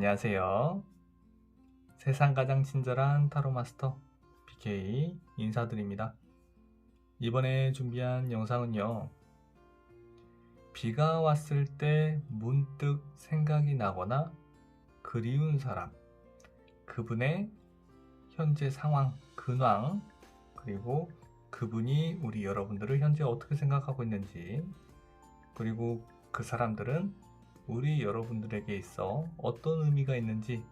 안녕하세요. 세상 가장 친절한 타로 마스터 BK 인사드립니다. 이번에 준비한 영상은요. 비가 왔을 때 문득 생각이 나거나 그리운 사람, 그분의 현재 상황, 근황, 그리고 그분이 우리 여러분들을 현재 어떻게 생각하고 있는지, 그리고 그 사람들은 우리 여러분들에게 있어 어떤 의미가 있는지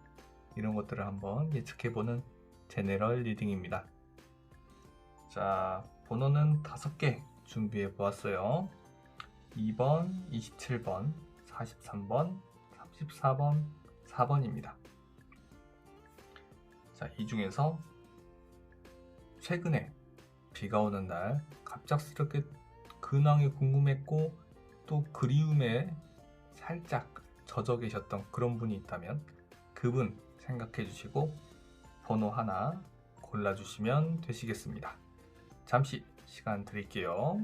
이런 것들을 한번 예측해보는 제너럴 리딩입니다. 자, 번호는 5개 준비해 보았어요. 2번, 27번, 43번, 34번, 4번입니다. 자, 이 중에서 최근에 비가 오는 날 갑작스럽게 근황이 궁금했고 또 그리움에 살짝 젖어 계셨던 그런 분이 있다면 그분 생각해 주시고 번호 하나 골라주시면 되시겠습니다. 잠시 시간 드릴게요.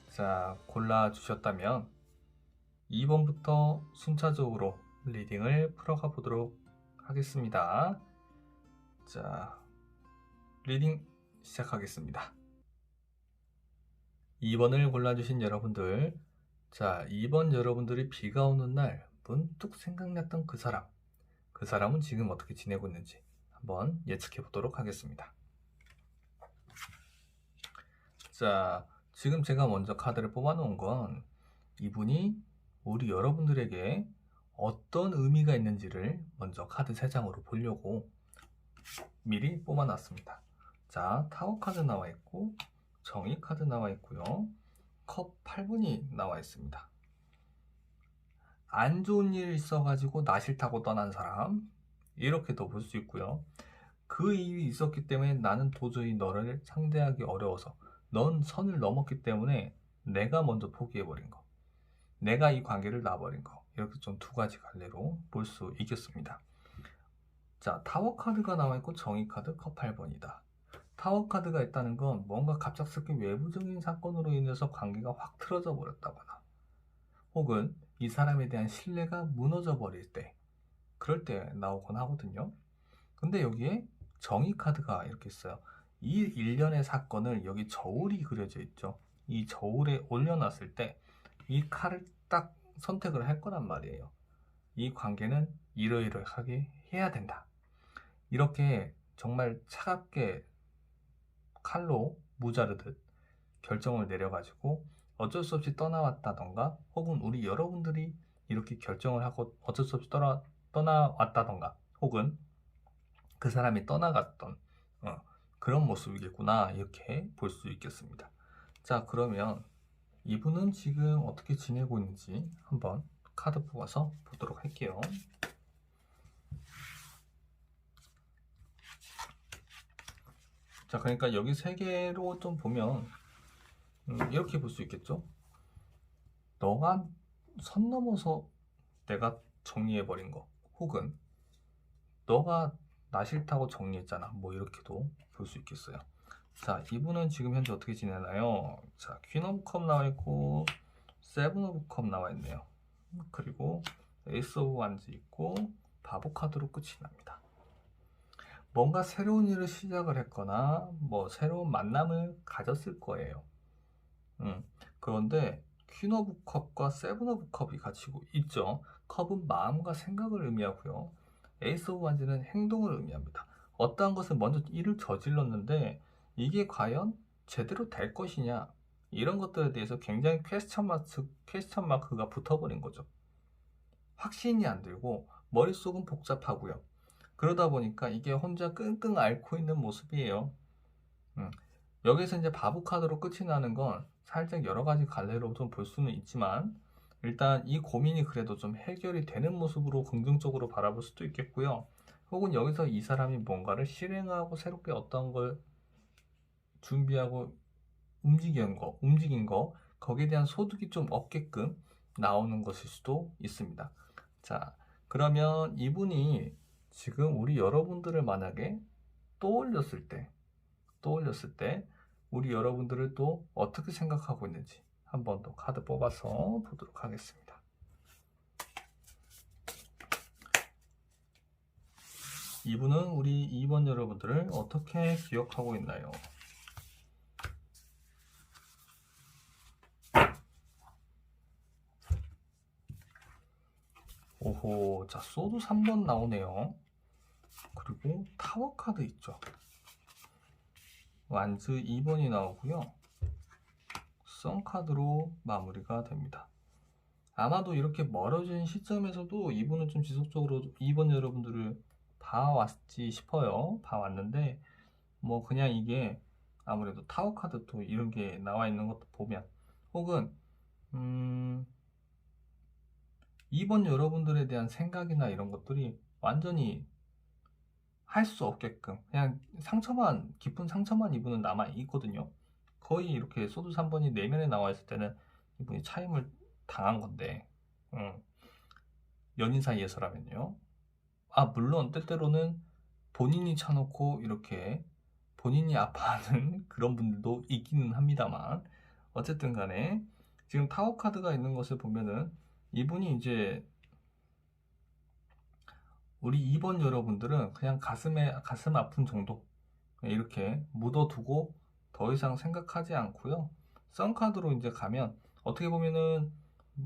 자, 골라주셨다면 2번부터 순차적으로 리딩을 풀어가 보도록 하겠습니다. 자, 리딩 시작하겠습니다. 2번을 골라주신 여러분들, 자, 2번 여러분들이 비가 오는 날 문득 생각났던 그 사람은 지금 어떻게 지내고 있는지 한번 예측해 보도록 하겠습니다. 자, 지금 제가 먼저 카드를 뽑아 놓은 건 이분이 우리 여러분들에게 어떤 의미가 있는지를 먼저 카드 3장으로 보려고 미리 뽑아 놨습니다. 자, 타워 카드 나와 있고 정의 카드 나와 있고요. 컵 8분이 나와 있습니다. 안 좋은 일 있어가지고 나 싫다고 떠난 사람, 이렇게도 볼 수 있고요. 그 이유가 있었기 때문에 나는 도저히 너를 상대하기 어려워서 넌 선을 넘었기 때문에 내가 먼저 포기해버린 거, 내가 이 관계를 놔버린 거, 이렇게 좀 2가지 갈래로 볼 수 있겠습니다. 자, 타워 카드가 나와 있고 정의 카드 컵 8번이다. 타워 카드가 있다는 건 뭔가 갑작스럽게 외부적인 사건으로 인해서 관계가 확 틀어져 버렸다거나 혹은 이 사람에 대한 신뢰가 무너져 버릴 때, 그럴 때 나오곤 하거든요. 근데 여기에 정의 카드가 이렇게 있어요. 이 일련의 사건을 여기 저울이 그려져 있죠. 이 저울에 올려놨을 때 이 칼을 딱 선택을 할 거란 말이에요. 이 관계는 이러이러하게 해야 된다. 이렇게 정말 차갑게 칼로 무자르듯 결정을 내려가지고 어쩔 수 없이 떠나왔다던가 혹은 우리 여러분들이 이렇게 결정을 하고 어쩔 수 없이 떠나왔다던가 혹은 그 사람이 떠나갔던 그런 모습이겠구나, 이렇게 볼 수 있겠습니다. 자, 그러면 이분은 지금 어떻게 지내고 있는지 한번 카드 뽑아서 보도록 할게요. 자, 그러니까 여기 3개로 좀 보면 이렇게 볼 수 있겠죠. 너가 선 넘어서 내가 정리해버린 거, 혹은 너가 나 싫다고 정리했잖아, 뭐 이렇게도 볼 수 있겠어요. 자, 이분은 지금 현재 어떻게 지내나요? 자, 퀸 오브 컵 나와 있고 세븐 오브 컵 나와 있네요. 그리고 에이스 오브 완즈 있고 바보 카드로 끝이 납니다. 뭔가 새로운 일을 시작을 했거나 뭐 새로운 만남을 가졌을 거예요. 그런데 퀸 오브 컵과 세븐 오브 컵이 같이 있죠. 컵은 마음과 생각을 의미하고요. 에이스 오브 완즈는 행동을 의미합니다. 어떠한 것을 먼저 일을 저질렀는데 이게 과연 제대로 될 것이냐, 이런 것들에 대해서 굉장히 퀘스천 마크가 붙어버린 거죠. 확신이 안 들고 머릿속은 복잡하고요. 그러다 보니까 이게 혼자 끙끙 앓고 있는 모습이에요. 여기서 이제 바보 카드로 끝이 나는 건 살짝 여러 가지 갈래로 좀 볼 수는 있지만 일단 이 고민이 그래도 좀 해결이 되는 모습으로 긍정적으로 바라볼 수도 있겠고요. 혹은 여기서 이 사람이 뭔가를 실행하고 새롭게 어떤 걸 준비하고 움직인 거, 거기에 대한 소득이 좀 없게끔 나오는 것일 수도 있습니다. 자, 그러면 이분이 지금 우리 여러분들을 만약에 떠올렸을 때 우리 여러분들을 또 어떻게 생각하고 있는지 한 번 더 카드 뽑아서 보도록 하겠습니다. 이분은 우리 2번 여러분들을 어떻게 기억하고 있나요? 오호, 자, 소드 3번 나오네요. 그리고 타워 카드 있죠. 완즈 2번이 나오고요. 선 카드로 마무리가 됩니다. 아마도 이렇게 멀어진 시점에서도 이분은 좀 지속적으로 2번 여러분들을 봐왔지 싶어요. 봐왔는데 뭐 그냥 이게 아무래도 타워 카드 또 이런 게 나와 있는 것도 보면, 혹은 2번 여러분들에 대한 생각이나 이런 것들이 완전히 할 수 없게끔 그냥 상처만, 깊은 상처만 이분은 남아 있거든요. 거의 이렇게 소드 3번이 내면에 나와 있을 때는 이분이 차임을 당한 건데, 연인 사이에서라면요. 물론 때때로는 본인이 쳐놓고 이렇게 본인이 아파하는 그런 분들도 있기는 합니다만, 어쨌든 간에 지금 타워 카드가 있는 것을 보면은 이분이 이제 우리 2번 여러분들은 그냥 가슴 아픈 정도 이렇게 묻어두고 더 이상 생각하지 않고요. 썬카드로 이제 가면 어떻게 보면은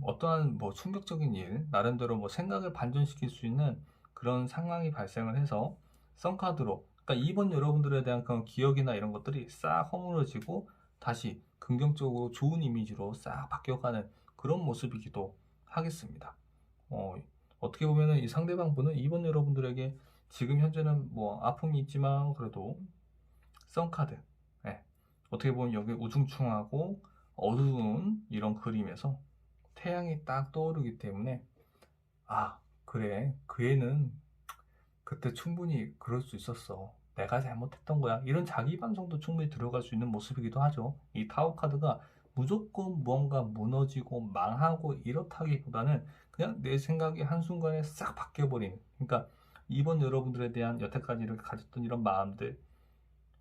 어떠한 뭐 충격적인 일, 나름대로 뭐 생각을 반전시킬 수 있는 그런 상황이 발생을 해서 썬카드로, 그러니까 2번 여러분들에 대한 그런 기억이나 이런 것들이 싹 허물어지고 다시 긍정적으로 좋은 이미지로 싹 바뀌어가는 그런 모습이기도 하겠습니다. 어떻게 보면은 이 상대방 분은 2번 여러분들에게 지금 현재는 뭐 아픔이 있지만 그래도 썬카드, 어떻게 보면 여기 우중충하고 어두운 이런 그림에서 태양이 딱 떠오르기 때문에, 그래, 그 애는 그때 충분히 그럴 수 있었어, 내가 잘못했던 거야, 이런 자기 반성도 충분히 들어갈 수 있는 모습이기도 하죠. 이 타워 카드가 무조건 무언가 무너지고 망하고 이렇다기보다는 그냥 내 생각이 한순간에 싹 바뀌어버리는, 그러니까 2번 여러분들에 대한 여태까지 이렇게 가졌던 이런 마음들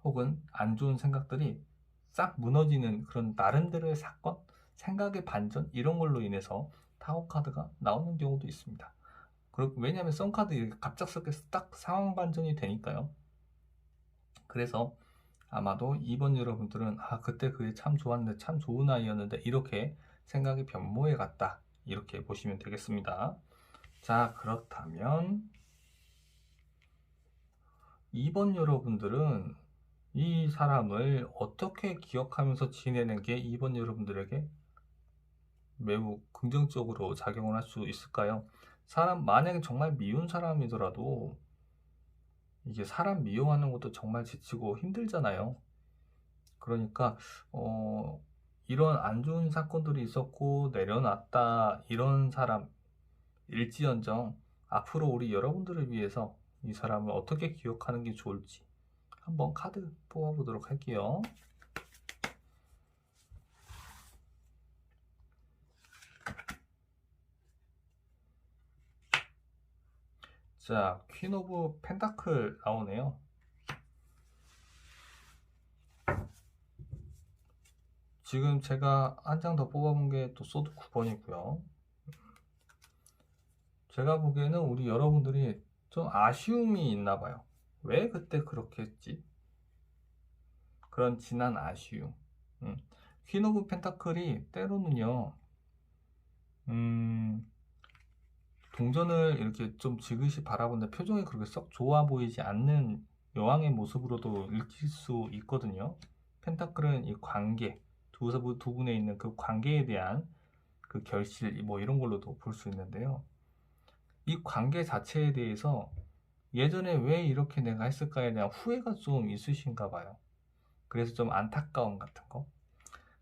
혹은 안 좋은 생각들이 싹 무너지는 그런 나름대로의 사건, 생각의 반전, 이런 걸로 인해서 타워 카드가 나오는 경우도 있습니다. 왜냐하면 썬카드 이렇게 갑작스럽게 딱 상황 반전이 되니까요. 그래서 아마도 2번 여러분들은 그때 그게 참 좋았는데, 참 좋은 아이였는데, 이렇게 생각이 변모해 갔다, 이렇게 보시면 되겠습니다. 자, 그렇다면 2번 여러분들은 이 사람을 어떻게 기억하면서 지내는 게 2번 여러분들에게 매우 긍정적으로 작용을 할 수 있을까요? 만약에 정말 미운 사람이더라도 이게 사람 미워하는 것도 정말 지치고 힘들잖아요. 그러니까 이런 안 좋은 사건들이 있었고 내려놨다, 이런 사람 일지언정 앞으로 우리 여러분들을 위해서 이 사람을 어떻게 기억하는 게 좋을지 한번 카드 뽑아보도록 할게요. 자, 퀸 오브 펜타클 나오네요. 지금 제가 한 장 더 뽑아본 게 또 소드 9번이고요. 제가 보기에는 우리 여러분들이 좀 아쉬움이 있나 봐요. 왜 그때 그렇게 했지? 그런 진한 아쉬움. 퀸 오브 펜타클이 때로는요, 동전을 이렇게 좀 지그시 바라보는데 표정이 그렇게 썩 좋아 보이지 않는 여왕의 모습으로도 읽힐 수 있거든요. 펜타클은 이 관계, 두 분에 있는 그 관계에 대한 그 결실, 뭐 이런 걸로도 볼 수 있는데요. 이 관계 자체에 대해서 예전에 왜 이렇게 내가 했을까에 대한 후회가 좀 있으신가 봐요. 그래서 좀 안타까움 같은 거.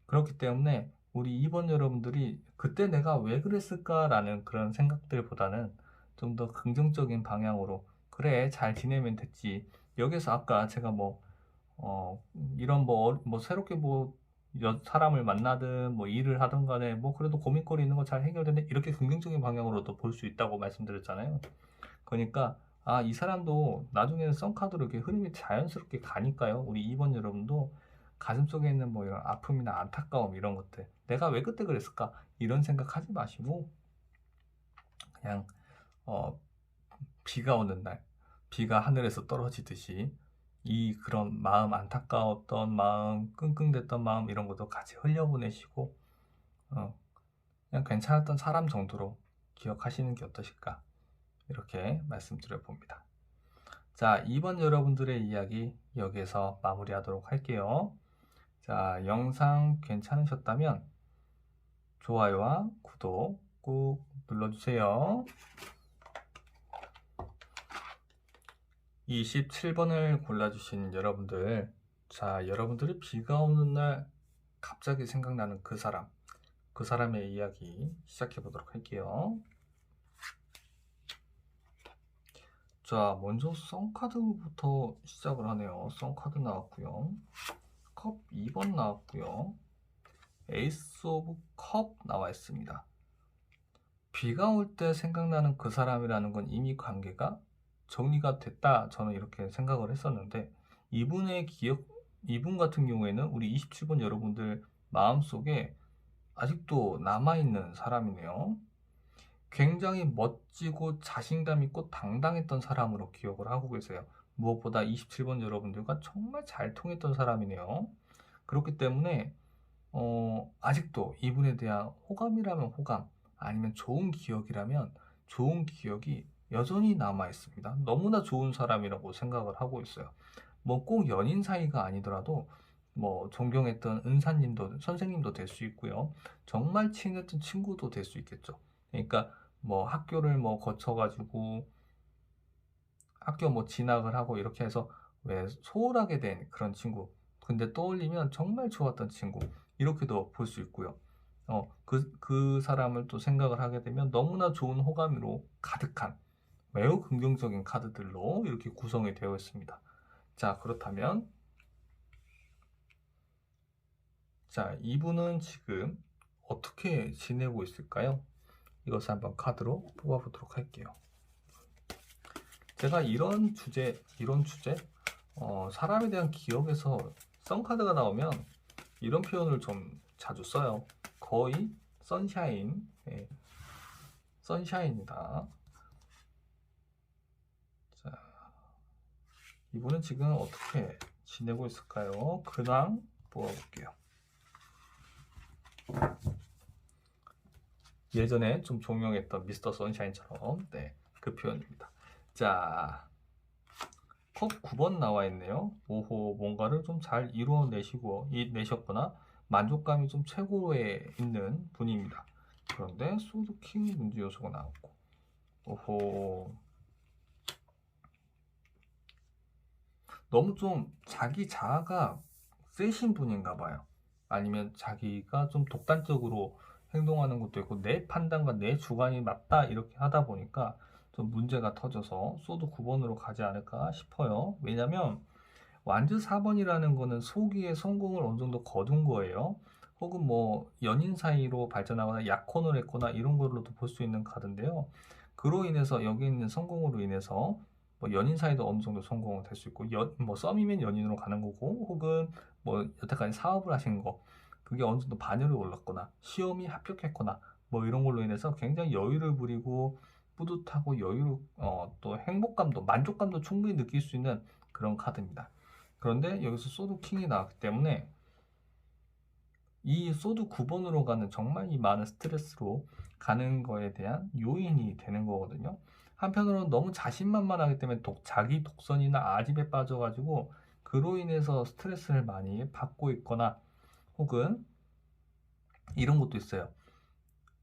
그렇기 때문에 우리 2번 여러분들이 그때 내가 왜 그랬을까라는 그런 생각들보다는 좀 더 긍정적인 방향으로, 그래, 잘 지내면 됐지. 여기서 아까 제가 이런 새롭게 사람을 만나든 일을 하든 간에 그래도 고민거리 있는 거 잘 해결되네, 이렇게 긍정적인 방향으로도 볼 수 있다고 말씀드렸잖아요. 그러니까 이 사람도 나중에는 썬카드로 이렇게 흐름이 자연스럽게 가니까요. 우리 2번 여러분도 가슴속에 있는 이런 아픔이나 안타까움, 이런 것들 내가 왜 그때 그랬을까? 이런 생각하지 마시고 그냥 비가 오는 날, 비가 하늘에서 떨어지듯이 그런 마음, 안타까웠던 마음, 끙끙댔던 마음 이런 것도 같이 흘려보내시고 그냥 괜찮았던 사람 정도로 기억하시는 게 어떠실까? 이렇게 말씀드려 봅니다. 자, 이번 여러분들의 이야기 여기에서 마무리하도록 할게요. 자, 영상 괜찮으셨다면 좋아요와 구독 꾹 눌러주세요. 27번을 골라주신 여러분들, 자, 여러분들이 비가 오는 날 갑자기 생각나는 그 사람의 이야기 시작해 보도록 할게요. 자, 먼저 썬카드부터 시작을 하네요. 썬카드 나왔고요. 컵 2번 나왔고요. 에이스 오브 컵 나와 있습니다. 비가 올 때 생각나는 그 사람이라는 건 이미 관계가 정리가 됐다, 저는 이렇게 생각을 했었는데, 이분 같은 경우에는 우리 27번 여러분들 마음속에 아직도 남아있는 사람이네요. 굉장히 멋지고 자신감 있고 당당했던 사람으로 기억을 하고 계세요. 무엇보다 27번 여러분들과 정말 잘 통했던 사람이네요. 그렇기 때문에 아직도 이분에 대한 호감이라면 호감, 아니면 좋은 기억이라면 좋은 기억이 여전히 남아 있습니다. 너무나 좋은 사람이라고 생각을 하고 있어요. 뭐 꼭 연인 사이가 아니더라도 뭐 존경했던 은사님도, 선생님도 될 수 있고요. 정말 친했던 친구도 될 수 있겠죠. 그러니까 뭐 학교를 뭐 거쳐가지고 학교 뭐 진학을 하고 이렇게 해서 왜 소홀하게 된 그런 친구, 근데 떠올리면 정말 좋았던 친구, 이렇게도 볼 수 있고요. 그 사람을 또 생각을 하게 되면 너무나 좋은 호감으로 가득한 매우 긍정적인 카드들로 이렇게 구성이 되어 있습니다. 자, 그렇다면 자, 이분은 지금 어떻게 지내고 있을까요? 이것을 한번 카드로 뽑아보도록 할게요. 제가 이런 주제, 사람에 대한 기억에서 썬카드가 나오면 이런 표현을 좀 자주 써요. 거의 선샤인, 선샤인이다. 자, 이분은 지금 어떻게 지내고 있을까요? 근황 뽑아볼게요. 예전에 좀 종용했던 미스터 선샤인처럼, 네, 그 표현입니다. 자, 컵 9번 나와 있네요. 오호, 뭔가를 좀 잘 내셨거나 만족감이 좀 최고에 있는 분입니다. 그런데 소드 킹 문제 요소가 나왔고, 오호, 너무 좀 자기 자아가 세신 분인가 봐요. 아니면 자기가 좀 독단적으로 행동하는 것도 있고, 내 판단과 내 주관이 맞다 이렇게 하다 보니까 좀 문제가 터져서 소드 9번으로 가지 않을까 싶어요. 왜냐면 완즈 4번이라는 거는 소기의 성공을 어느 정도 거둔 거예요. 혹은 뭐 연인 사이로 발전하거나 약혼을 했거나 이런 걸로도 볼 수 있는 카드인데요. 그로 인해서 여기 있는 성공으로 인해서 뭐 연인 사이도 어느 정도 성공을 될 수 있고, 뭐 썸이면 연인으로 가는 거고, 혹은 뭐 여태까지 사업을 하신 거 그게 어느 정도 반열에 올랐거나 시험이 합격했거나 뭐 이런 걸로 인해서 굉장히 여유를 부리고 뿌듯하고 또 행복감도 만족감도 충분히 느낄 수 있는 그런 카드입니다. 그런데 여기서 소드 킹이 나왔기 때문에 이 소드 9번으로 가는 정말 이 많은 스트레스로 가는 거에 대한 요인이 되는 거거든요. 한편으로는 너무 자신만만하기 때문에 자기 독선이나 아집에 빠져가지고 그로 인해서 스트레스를 많이 받고 있거나, 혹은 이런 것도 있어요.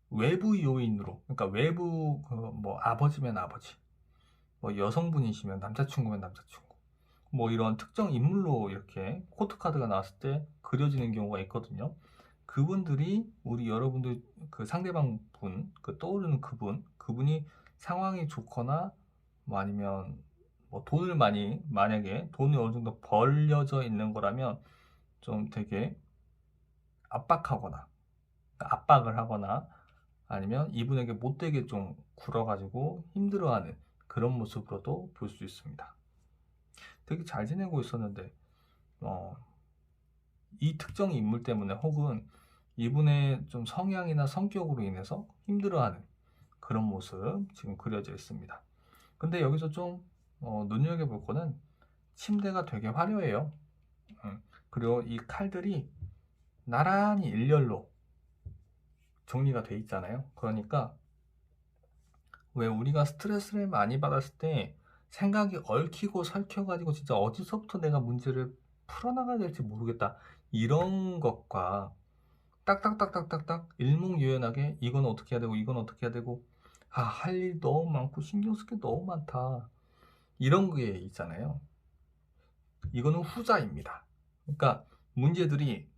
외부 요인으로, 그러니까 외부 뭐 아버지면 아버지, 뭐 여성분이시면 남자친구면 남자친구, 뭐 이런 특정 인물로 이렇게 코트 카드가 나왔을 때 그려지는 경우가 있거든요. 그분들이 우리 여러분들 그 상대방 분, 그 떠오르는 그분이 상황이 좋거나 뭐 아니면 뭐 만약에 돈이 어느 정도 벌려져 있는 거라면 좀 되게 압박을 하거나 아니면 이분에게 못되게 좀 굴어가지고 힘들어하는 그런 모습으로도 볼 수 있습니다. 되게 잘 지내고 있었는데 이 특정 인물 때문에, 혹은 이분의 좀 성향이나 성격으로 인해서 힘들어하는 그런 모습 지금 그려져 있습니다. 근데 여기서 좀 눈여겨볼 거는 침대가 되게 화려해요. 그리고 이 칼들이 나란히 일렬로 정리가 돼 있잖아요. 그러니까 왜 우리가 스트레스를 많이 받았을 때 생각이 얽히고 설켜가지고 진짜 어디서부터 내가 문제를 풀어나가야 될지 모르겠다, 이런 것과 딱딱딱딱딱딱 일목요연하게 이건 어떻게 해야 되고 이건 어떻게 해야 되고, 할 일 너무 많고 신경 쓸 게 너무 많다, 이런 게 있잖아요. 이거는 후자입니다. 그러니까 문제들이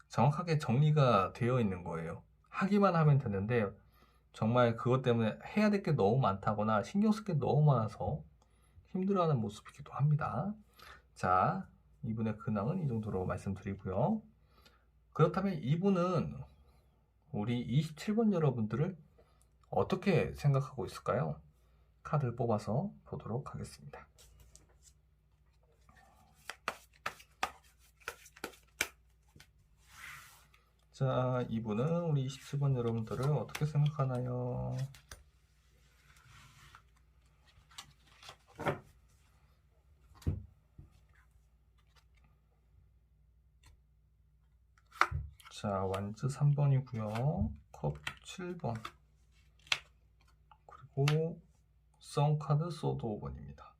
정확하게 정리가 되어 있는 거예요. 하기만 하면 되는데 정말 그것 때문에 해야 될 게 너무 많다거나 신경 쓸 게 너무 많아서 힘들어하는 모습이기도 합니다. 자, 이분의 근황은 이 정도로 말씀드리고요. 그렇다면 이분은 우리 27번 여러분들을 어떻게 생각하고 있을까요? 카드를 뽑아서 보도록 하겠습니다. 자, 이분은 우리 27번 여러분들을 어떻게 생각하나요? 자, 완즈 3번이고요. 컵 7번. 그리고 썬카드 소드 5번입니다.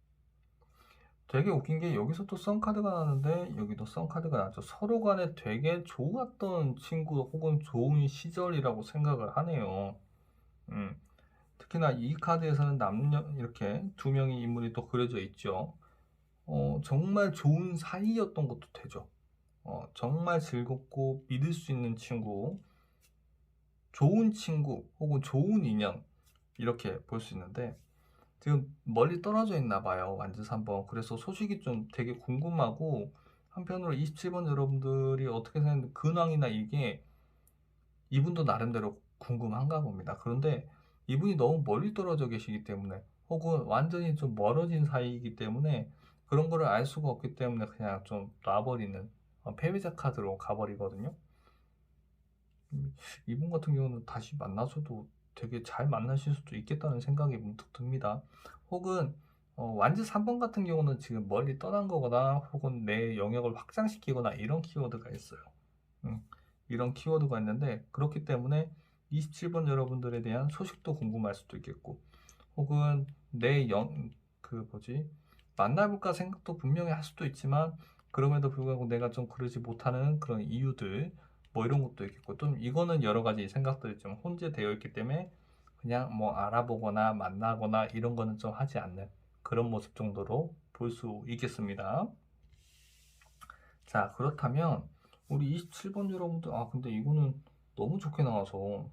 되게 웃긴 게 여기서 또 썬카드가 나는데 여기도 썬카드가 나죠. 서로 간에 되게 좋았던 친구 혹은 좋은 시절이라고 생각을 하네요. 특히나 이 카드에서는 남녀 이렇게 두 명의 인물이 또 그려져 있죠. 정말 좋은 사이였던 것도 되죠. 정말 즐겁고 믿을 수 있는 친구, 좋은 친구 혹은 좋은 인연, 이렇게 볼 수 있는데 지금 멀리 떨어져 있나 봐요, 완즈 3번. 그래서 소식이 좀 되게 궁금하고, 한편으로 27번 여러분들이 어떻게 생각하는지 근황이나 이게 이분도 나름대로 궁금한가 봅니다. 그런데 이분이 너무 멀리 떨어져 계시기 때문에 혹은 완전히 좀 멀어진 사이이기 때문에 그런 거를 알 수가 없기 때문에 그냥 좀 놔버리는 패배자 카드로 가버리거든요. 이분 같은 경우는 다시 만나서도 되게 잘 만나실 수도 있겠다는 생각이 문득 듭니다. 혹은 완즈 3번 같은 경우는 지금 멀리 떠난 거거나 혹은 내 영역을 확장시키거나 이런 키워드가 있어요. 이런 키워드가 있는데 그렇기 때문에 27번 여러분들에 대한 소식도 궁금할 수도 있겠고, 혹은 그 뭐지, 만나볼까 생각도 분명히 할 수도 있지만 그럼에도 불구하고 내가 좀 그러지 못하는 그런 이유들, 뭐 이런 것도 있겠고, 좀 이거는 여러 가지 생각들이 좀 혼재되어 있기 때문에 그냥 뭐 알아보거나 만나거나 이런 거는 좀 하지 않는 그런 모습 정도로 볼 수 있겠습니다. 자, 그렇다면 우리 27번 여러분들, 근데 이거는 너무 좋게 나와서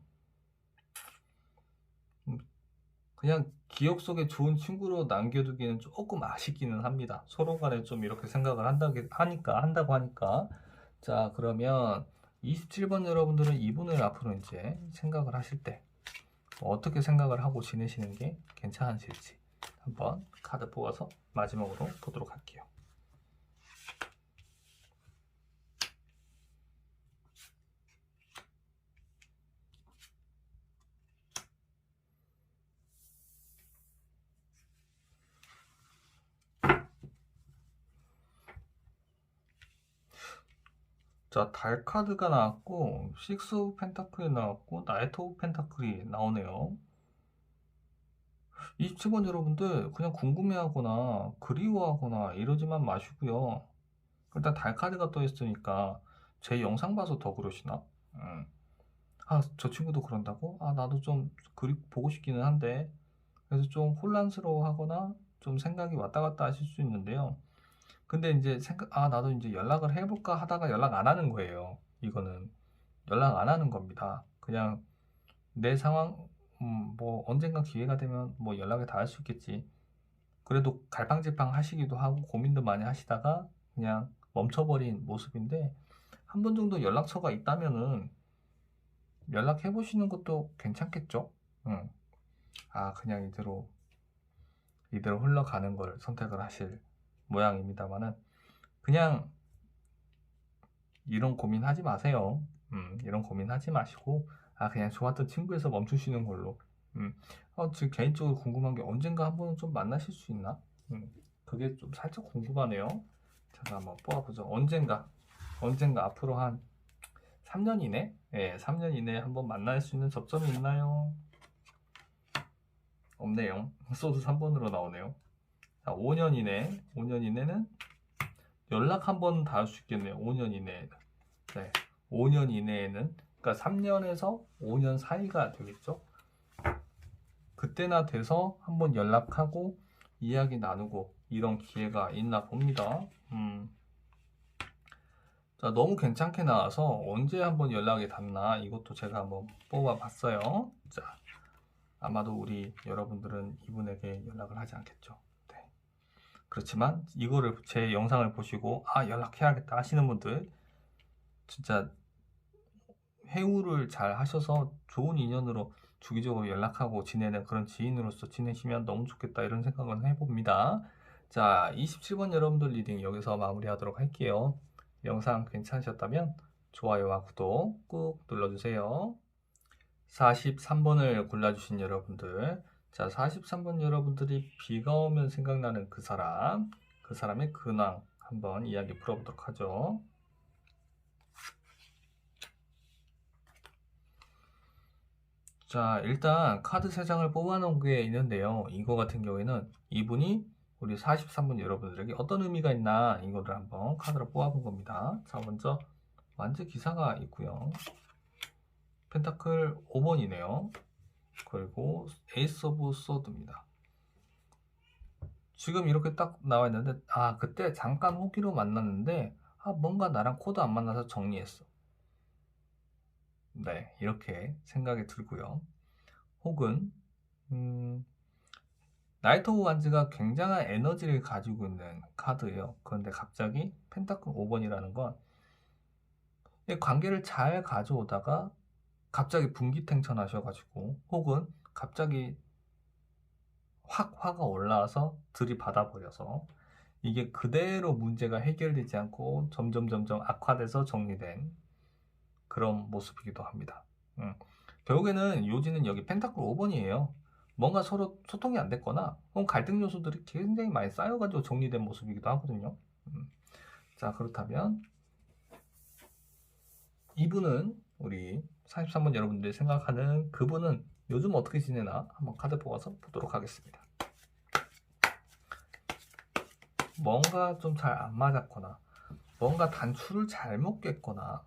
그냥 기억 속에 좋은 친구로 남겨두기는 조금 아쉽기는 합니다. 서로 간에 좀 이렇게 생각을 한다고 하니까. 자, 그러면 27번 여러분들은 이분을 앞으로 이제 생각을 하실 때 어떻게 생각을 하고 지내시는 게 괜찮으실지 한번 카드 뽑아서 마지막으로 보도록 할게요. 자, 달 카드가 나왔고, 식스 오브 펜타클이 나왔고, 나이트 오브 펜타클이 나오네요. 27번 여러분들 그냥 궁금해하거나 그리워하거나 이러지만 마시고요. 일단 달 카드가 떠 있으니까 제 영상 봐서 더 그러시나? 저 친구도 그런다고? 나도 좀 보고 싶기는 한데. 그래서 좀 혼란스러워하거나 좀 생각이 왔다 갔다 하실 수 있는데요. 근데 이제 나도 이제 연락을 해볼까 하다가 연락 안 하는 거예요. 이거는 연락 안 하는 겁니다. 그냥 내 상황, 뭐 언젠가 기회가 되면 뭐 연락을 다 할 수 있겠지. 그래도 갈팡질팡 하시기도 하고 고민도 많이 하시다가 그냥 멈춰버린 모습인데, 한 번 정도 연락처가 있다면은 연락해 보시는 것도 괜찮겠죠. 응. 그냥 이대로 흘러가는 걸 선택을 하실 모양입니다만은, 그냥 이런 고민하지 마세요. 이런 고민하지 마시고 그냥 좋았던 친구에서 멈추시는 걸로. 지금 개인적으로 궁금한 게 언젠가 한 번은 좀 만나실 수 있나? 그게 좀 살짝 궁금하네요. 제가 한번 뽑아보죠. 언젠가 앞으로 한 3년 이내? 예, 3년 이내에 한번 만날 수 있는 접점이 있나요? 없네요. 소드 3번으로 나오네요. 자, 5년 이내는 연락 한 번 닿을 수 있겠네요. 5년 이내에는. 네, 5년 이내에는, 그러니까 3년에서 5년 사이가 되겠죠. 그때나 돼서 한번 연락하고 이야기 나누고 이런 기회가 있나 봅니다. 자, 너무 괜찮게 나와서 언제 한번 연락이 닿나 이것도 제가 한번 뽑아봤어요. 자, 아마도 우리 여러분들은 이분에게 연락을 하지 않겠죠. 네. 그렇지만 이거를 제 영상을 보시고 연락해야겠다 하시는 분들 진짜 회우를 잘 하셔서 좋은 인연으로 주기적으로 연락하고 지내는 그런 지인으로서 지내시면 너무 좋겠다 이런 생각을 해봅니다. 자, 27번 여러분들 리딩 여기서 마무리하도록 할게요. 영상 괜찮으셨다면 좋아요와 구독 꾹 눌러주세요. 43번을 골라주신 여러분들, 자, 43번 여러분들이 비가 오면 생각나는 그 사람의 근황 한번 이야기 풀어보도록 하죠. 자, 일단 카드 3장을 뽑아놓은 게 있는데요. 이거 같은 경우에는 이분이 우리 43번 여러분들에게 어떤 의미가 있나 이거를 한번 카드로 뽑아본 겁니다. 자, 먼저 완즈 기사가 있고요. 펜타클 5번이네요. 그리고 에이스 오브 소드입니다. 지금 이렇게 딱 나와 있는데 그때 잠깐 호기로 만났는데 뭔가 나랑 코드 안 맞나서 정리했어. 네, 이렇게 생각이 들고요. 혹은 나이트 오브 완즈가 굉장한 에너지를 가지고 있는 카드예요. 그런데 갑자기 펜타클 5번이라는 건 관계를 잘 가져오다가 갑자기 분기탱천하셔가지고 혹은 갑자기 확 화가 올라와서 들이받아버려서 이게 그대로 문제가 해결되지 않고 점점 악화돼서 정리된 그런 모습이기도 합니다. 결국에는 요지는 여기 펜타클 5번이에요. 뭔가 서로 소통이 안 됐거나 혹은 갈등 요소들이 굉장히 많이 쌓여가지고 정리된 모습이기도 하거든요. 자, 그렇다면 이분은 우리 43번 여러분들이 생각하는 그분은 요즘 어떻게 지내나 한번 카드 뽑아서 보도록 하겠습니다. 뭔가 좀 잘 안 맞았거나 뭔가 단추를 잘못 깼거나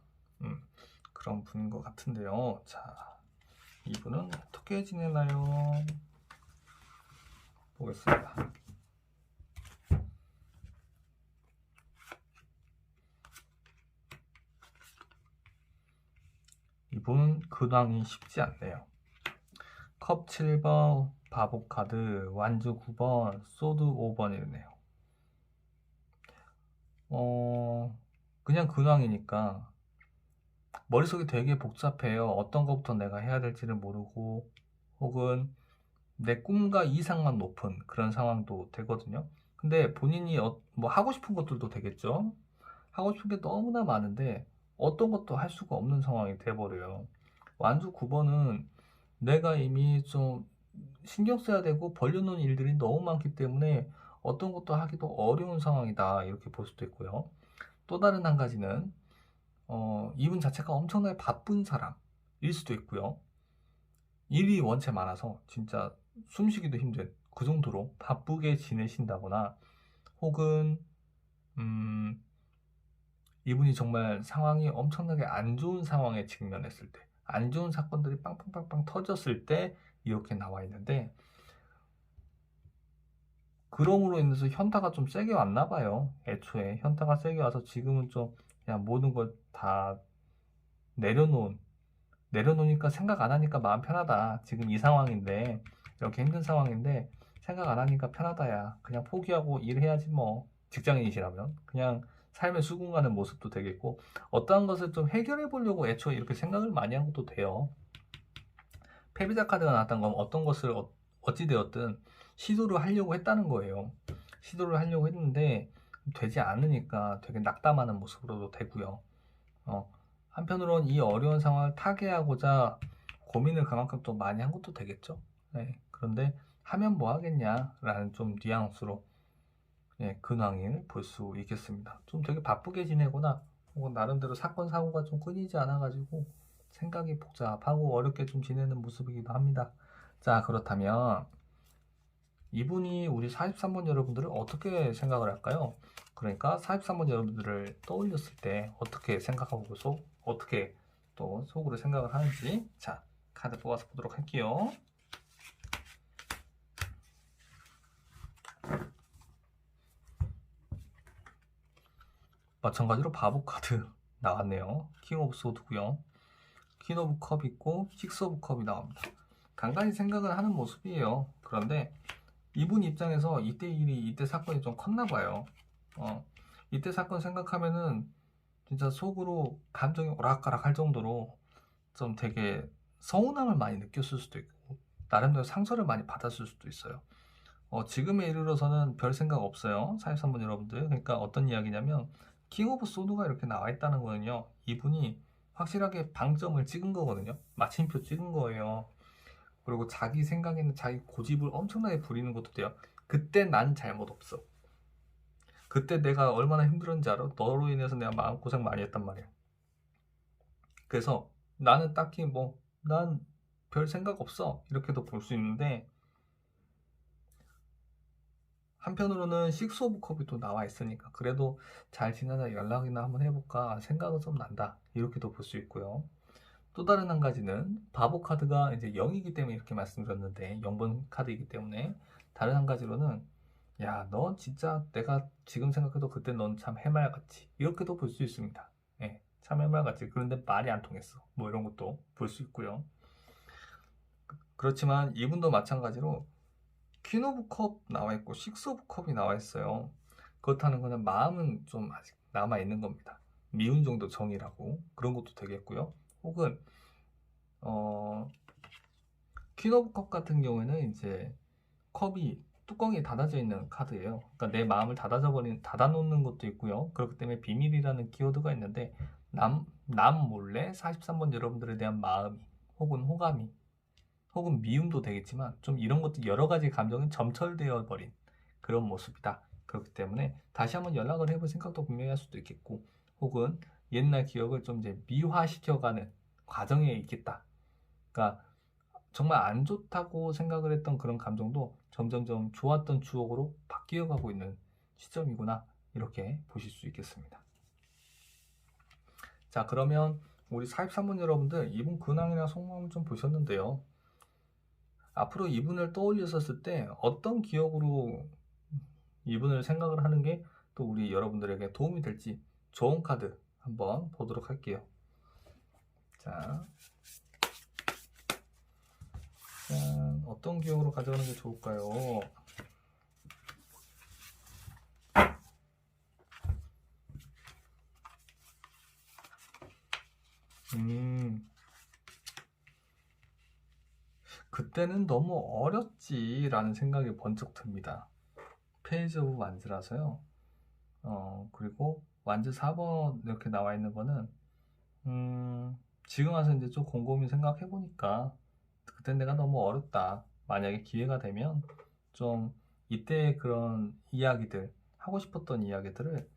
그런 분인 것 같은데요. 자, 이분은 어떻게 지내나요? 보겠습니다. 이분 근황이 쉽지 않네요. 컵 7번, 바보 카드, 완주 9번, 소드 5번이네요. 그냥 근황이니까 머릿속이 되게 복잡해요. 어떤 것부터 내가 해야 될지를 모르고 혹은 내 꿈과 이상만 높은 그런 상황도 되거든요. 근데 본인이 뭐 하고 싶은 것들도 되겠죠. 하고 싶은 게 너무나 많은데 어떤 것도 할 수가 없는 상황이 돼버려요. 완주 9번은 내가 이미 좀 신경 써야 되고 벌려놓은 일들이 너무 많기 때문에 어떤 것도 하기도 어려운 상황이다 이렇게 볼 수도 있고요. 또 다른 한 가지는 이분 자체가 엄청나게 바쁜 사람일 수도 있고요. 일이 원체 많아서 진짜 숨쉬기도 힘든 그 정도로 바쁘게 지내신다거나 혹은 이분이 정말 상황이 엄청나게 안 좋은 상황에 직면했을 때, 안 좋은 사건들이 빵빵빵빵 터졌을 때 이렇게 나와 있는데 그럼으로 인해서 현타가 좀 세게 왔나 봐요. 애초에 현타가 세게 와서 지금은 좀 그냥 모든 걸 다 내려놓으니까 생각 안 하니까 마음 편하다. 지금 이 상황인데 이렇게 힘든 상황인데 생각 안 하니까 편하다야. 그냥 포기하고 일해야지 뭐. 직장인이시라면 그냥 삶에 수긍하는 모습도 되겠고 어떠한 것을 좀 해결해 보려고 애초에 이렇게 생각을 많이 한 것도 돼요. 패배자 카드가 나왔던 건 어떤 것을 어찌되었든 시도를 하려고 했다는 거예요. 시도를 하려고 했는데 되지 않으니까 되게 낙담하는 모습으로도 되고요. 한편으론 이 어려운 상황을 타개하고자 고민을 그만큼 또 많이 한 것도 되겠죠. 네, 그런데 하면 뭐 하겠냐라는 좀 뉘앙스로 근황을 볼 수 있겠습니다. 좀 되게 바쁘게 지내거나 혹은 나름대로 사건 사고가 좀 끊이지 않아가지고 생각이 복잡하고 어렵게 좀 지내는 모습이기도 합니다. 자, 그렇다면 이분이 우리 43번 여러분들을 어떻게 생각을 할까요? 그러니까 43번 여러분들을 떠올렸을 때 어떻게 생각하고 어떻게 또 속으로 생각을 하는지, 자, 카드 뽑아서 보도록 할게요. 마찬가지로 바보 카드 나왔네요. 킹 오브 소드고요. 퀸 오브 컵 있고 식스 오브 컵이 나옵니다. 간간히 생각을 하는 모습이에요. 그런데 이분 입장에서 이때 일이, 이때 사건이 좀 컸나 봐요. 이때 사건 생각하면은 진짜 속으로 감정이 오락가락 할 정도로 좀 되게 서운함을 많이 느꼈을 수도 있고 나름대로 상처를 많이 받았을 수도 있어요. 지금에 이르러서는 별 생각 없어요. 43번 여러분들. 그러니까 어떤 이야기냐면 킹 오브 소드가 이렇게 나와 있다는 거는요. 이분이 확실하게 방점을 찍은 거거든요. 마침표 찍은 거예요. 그리고 자기 생각에는 자기 고집을 엄청나게 부리는 것도 돼요. 그때 난 잘못 없어. 그때 내가 얼마나 힘들었는지 알아? 너로 인해서 내가 마음고생 많이 했단 말이야. 그래서 나는 딱히 난 별 생각 없어. 이렇게도 볼 수 있는데 한편으로는 식스 오브 컵이 또 나와 있으니까 그래도 잘 지내다 연락이나 한번 해볼까 생각은 좀 난다. 이렇게도 볼 수 있고요. 또 다른 한 가지는 바보 카드가 이제 0이기 때문에 이렇게 말씀드렸는데 0번 카드이기 때문에 다른 한 가지로는 야, 너 진짜 내가 지금 생각해도 그때 넌 참 해말같이 이렇게도 볼 수 있습니다. 참 해말같이 그런데 말이 안 통했어. 뭐 이런 것도 볼 수 있고요. 그렇지만 이분도 마찬가지로 퀸 오브 컵 나와 있고 식스 오브 컵이 나와 있어요. 그렇다는 거는 마음은 좀 아직 남아 있는 겁니다. 미운 정도 정이라고 그런 것도 되겠고요. 혹은 퀸 오브 컵 같은 경우에는 이제 컵이 뚜껑이 닫아져 있는 카드예요. 그러니까 내 마음을 닫아놓는 것도 있고요. 그렇기 때문에 비밀이라는 키워드가 있는데 남 몰래 43번 여러분들에 대한 마음이 혹은 호감이 혹은 미움도 되겠지만 좀 이런 것도 여러 가지 감정이 점철되어 버린 그런 모습이다. 그렇기 때문에 다시 한번 연락을 해볼 생각도 분명히 할 수도 있겠고 혹은 옛날 기억을 좀 이제 미화시켜가는 과정에 있겠다. 그러니까 정말 안 좋다고 생각을 했던 그런 감정도 점점점 좋았던 추억으로 바뀌어가고 있는 시점이구나. 이렇게 보실 수 있겠습니다. 자, 그러면 우리 43번 여러분들 이분 근황이나 속마음을 좀 보셨는데요. 앞으로 이분을 떠올렸었을 때 어떤 기억으로 이분을 생각을 하는 게 또 우리 여러분들에게 도움이 될지 좋은 카드 한번 보도록 할게요. 자, 어떤 기억으로 가져가는 게 좋을까요? 그때는 너무 어렸지라는 생각이 번쩍 듭니다. 페이지 오브 완즈라서요. 그리고 완즈 4번 이렇게 나와 있는 거는 지금 와서 이제 좀 곰곰이 생각해 보니까 그때 내가 너무 어렸다. 만약에 기회가 되면 좀 이때 그런 이야기들 하고 싶었던 이야기들을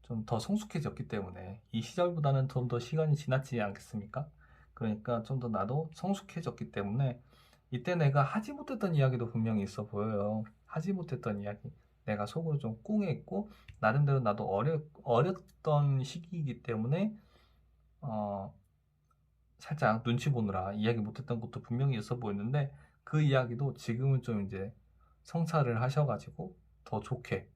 좀 더 성숙해졌기 때문에 이 시절보다는 좀 더 시간이 지났지 않겠습니까? 그러니까 좀 더 나도 성숙해졌기 때문에 이때 내가 하지 못했던 이야기도 분명히 있어 보여요. 하지 못했던 이야기. 내가 속으로 좀 꿍했고 나름대로 나도 어렸던 시기이기 때문에 살짝 눈치 보느라 이야기 못했던 것도 분명히 있어 보이는데 그 이야기도 지금은 좀 이제 성찰을 하셔가지고 더 좋게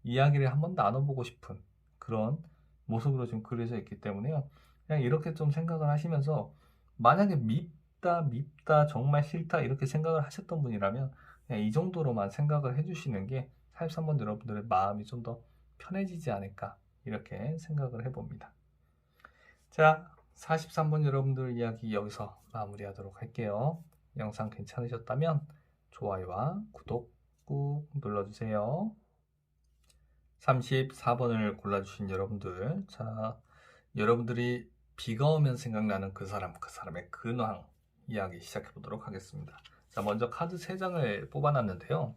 이야기를 한번 나눠보고 싶은 그런 모습으로 지금 그려져 있기 때문에요. 그냥 이렇게 좀 생각을 하시면서 만약에 밉다, 정말 싫다 이렇게 생각을 하셨던 분이라면 그냥 이 정도로만 생각을 해주시는 게 43번 여러분들의 마음이 좀 더 편해지지 않을까 이렇게 생각을 해봅니다. 자, 43번 여러분들 이야기 여기서 마무리하도록 할게요. 영상 괜찮으셨다면 좋아요와 구독 꾹 눌러주세요. 34번을 골라주신 여러분들, 자, 여러분들이 비가 오면 생각나는 그 사람의 근황 이야기 시작해 보도록 하겠습니다. 자, 먼저 카드 3장을 뽑아놨는데요.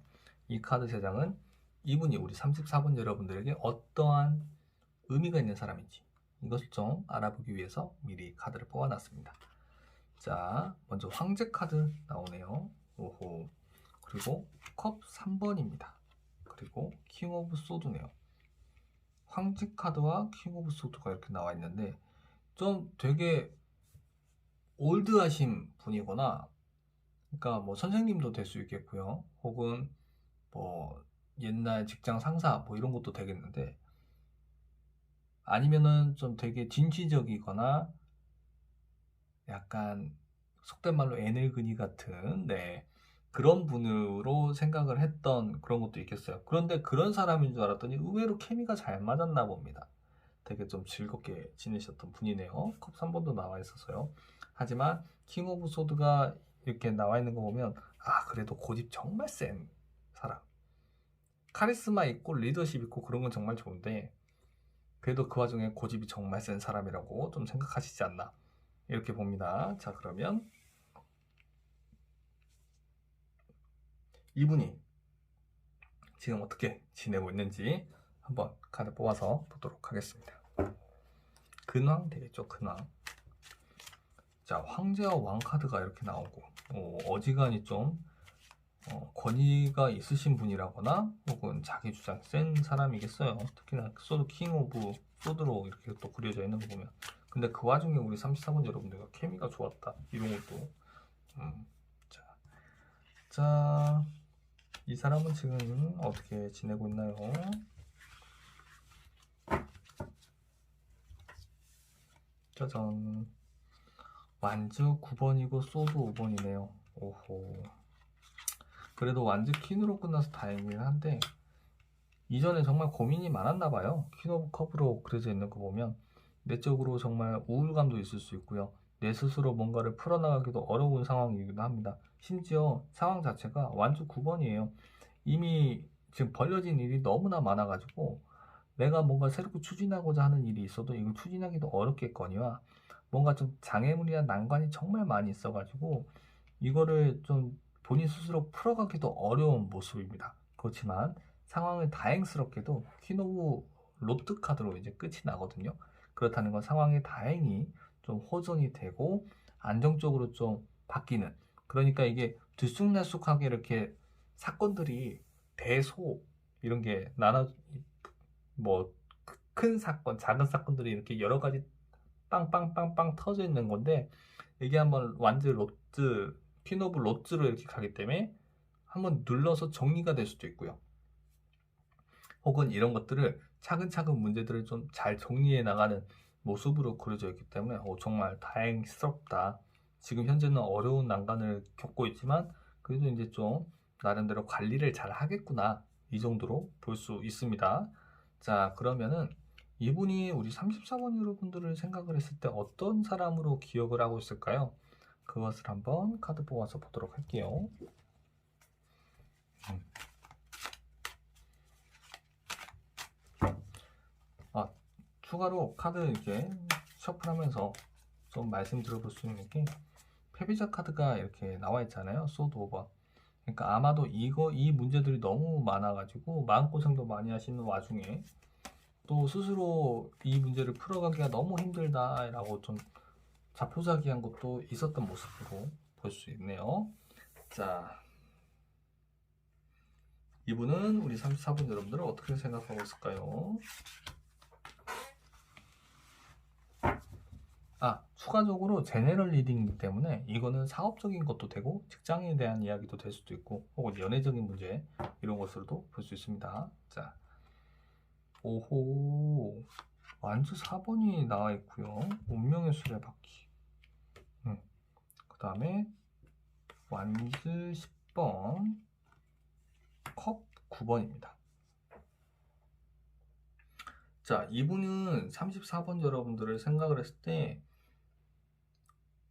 이 카드 3장은 이분이 우리 34번 여러분들에게 어떠한 의미가 있는 사람인지 이것을 좀 알아보기 위해서 미리 카드를 뽑아놨습니다. 자, 먼저 황제 카드 나오네요. 오호. 그리고 컵 3번입니다. 그리고 킹 오브 소드네요. 황제 카드와 킹 오브 소드가 이렇게 나와 있는데 좀 되게 올드하신 분이거나, 그러니까 뭐 선생님도 될 수 있겠고요. 혹은 뭐 옛날 직장 상사 뭐 이런 것도 되겠는데, 아니면은 좀 되게 진취적이거나 약간 속된 말로 애늙은이 같은 그런 분으로 생각을 했던 그런 것도 있겠어요. 그런데 그런 사람인 줄 알았더니 의외로 케미가 잘 맞았나 봅니다. 되게 좀 즐겁게 지내셨던 분이네요. 컵 3번도 나와 있어서요. 하지만 킹 오브 소드가 이렇게 나와 있는 거 보면 그래도 고집 정말 센 사람, 카리스마 있고 리더십 있고 그런 건 정말 좋은데 그래도 그 와중에 고집이 정말 센 사람이라고 좀 생각하시지 않나 이렇게 봅니다. 자, 그러면 이분이 지금 어떻게 지내고 있는지 한번 카드 뽑아서 보도록 하겠습니다. 근황 되겠죠, 근황. 자, 황제와 왕 카드가 이렇게 나오고 어지간히 좀 권위가 있으신 분이라거나 혹은 자기 주장 센 사람이겠어요. 특히나 소드 킹 오브 소드로 이렇게 또 그려져 있는 거 보면. 근데 그 와중에 우리 34번 여러분들과 케미가 좋았다 이런 것도 자, 이 사람은 지금 어떻게 지내고 있나요? 짜잔, 완주 9번이고 소드 5번이네요. 오호. 그래도 완주 퀸으로 끝나서 다행이긴 한데 이전에 정말 고민이 많았나 봐요. 퀸 오브 컵으로 그려져 있는 거 보면 내적으로 정말 우울감도 있을 수 있고요. 내 스스로 뭔가를 풀어나가기도 어려운 상황이기도 합니다. 심지어 상황 자체가 완주 9번이에요. 이미 지금 벌려진 일이 너무나 많아가지고 내가 뭔가 새롭게 추진하고자 하는 일이 있어도 이걸 추진하기도 어렵겠거니와 뭔가 좀 장애물이나 난관이 정말 많이 있어가지고 이거를 좀 본인 스스로 풀어가기도 어려운 모습입니다. 그렇지만 상황을 다행스럽게도 퀸 오브 로드 카드로 이제 끝이 나거든요. 그렇다는 건 상황이 다행히 좀 호전이 되고 안정적으로 좀 바뀌는, 그러니까 이게 들쑥날쑥하게 이렇게 사건들이 대소 이런 게 나눠 뭐 큰 사건, 작은 사건들이 이렇게 여러 가지 빵빵빵빵 터져 있는 건데 이게 한번 완즈 로즈 퀸 오브 로즈로 이렇게 가기 때문에 한번 눌러서 정리가 될 수도 있고요. 혹은 이런 것들을 차근차근 문제들을 좀 잘 정리해 나가는 모습으로 그려져 있기 때문에 정말 다행스럽다. 지금 현재는 어려운 난관을 겪고 있지만 그래도 이제 좀 나름대로 관리를 잘 하겠구나 이 정도로 볼 수 있습니다. 자, 그러면은 이분이 우리 34번 여러분들을 생각을 했을 때 어떤 사람으로 기억을 하고 있을까요? 그것을 한번 카드 뽑아서 보도록 할게요. 추가로 카드 이렇게 셔플하면서 좀 말씀드려볼 수 있는 게 패배자 카드가 이렇게 나와 있잖아요. 소드 오버. 그러니까 아마도 이 문제들이 너무 많아가지고 마음고생도 많이 하시는 와중에 또 스스로 이 문제를 풀어가기가 너무 힘들다라고 좀 자포자기한 것도 있었던 모습으로 볼 수 있네요. 자, 이분은 우리 34번 여러분들은 어떻게 생각하고 있을까요? 추가적으로 제네럴 리딩이기 때문에 이거는 사업적인 것도 되고 직장에 대한 이야기도 될 수도 있고 혹은 연애적인 문제 이런 것으로도 볼 수 있습니다. 자, 오호, 완주 4번이 나와 있고요. 운명의 수레바퀴. 그 다음에 완주 10번, 컵 9번입니다. 자, 이분은 34번 여러분들을 생각을 했을 때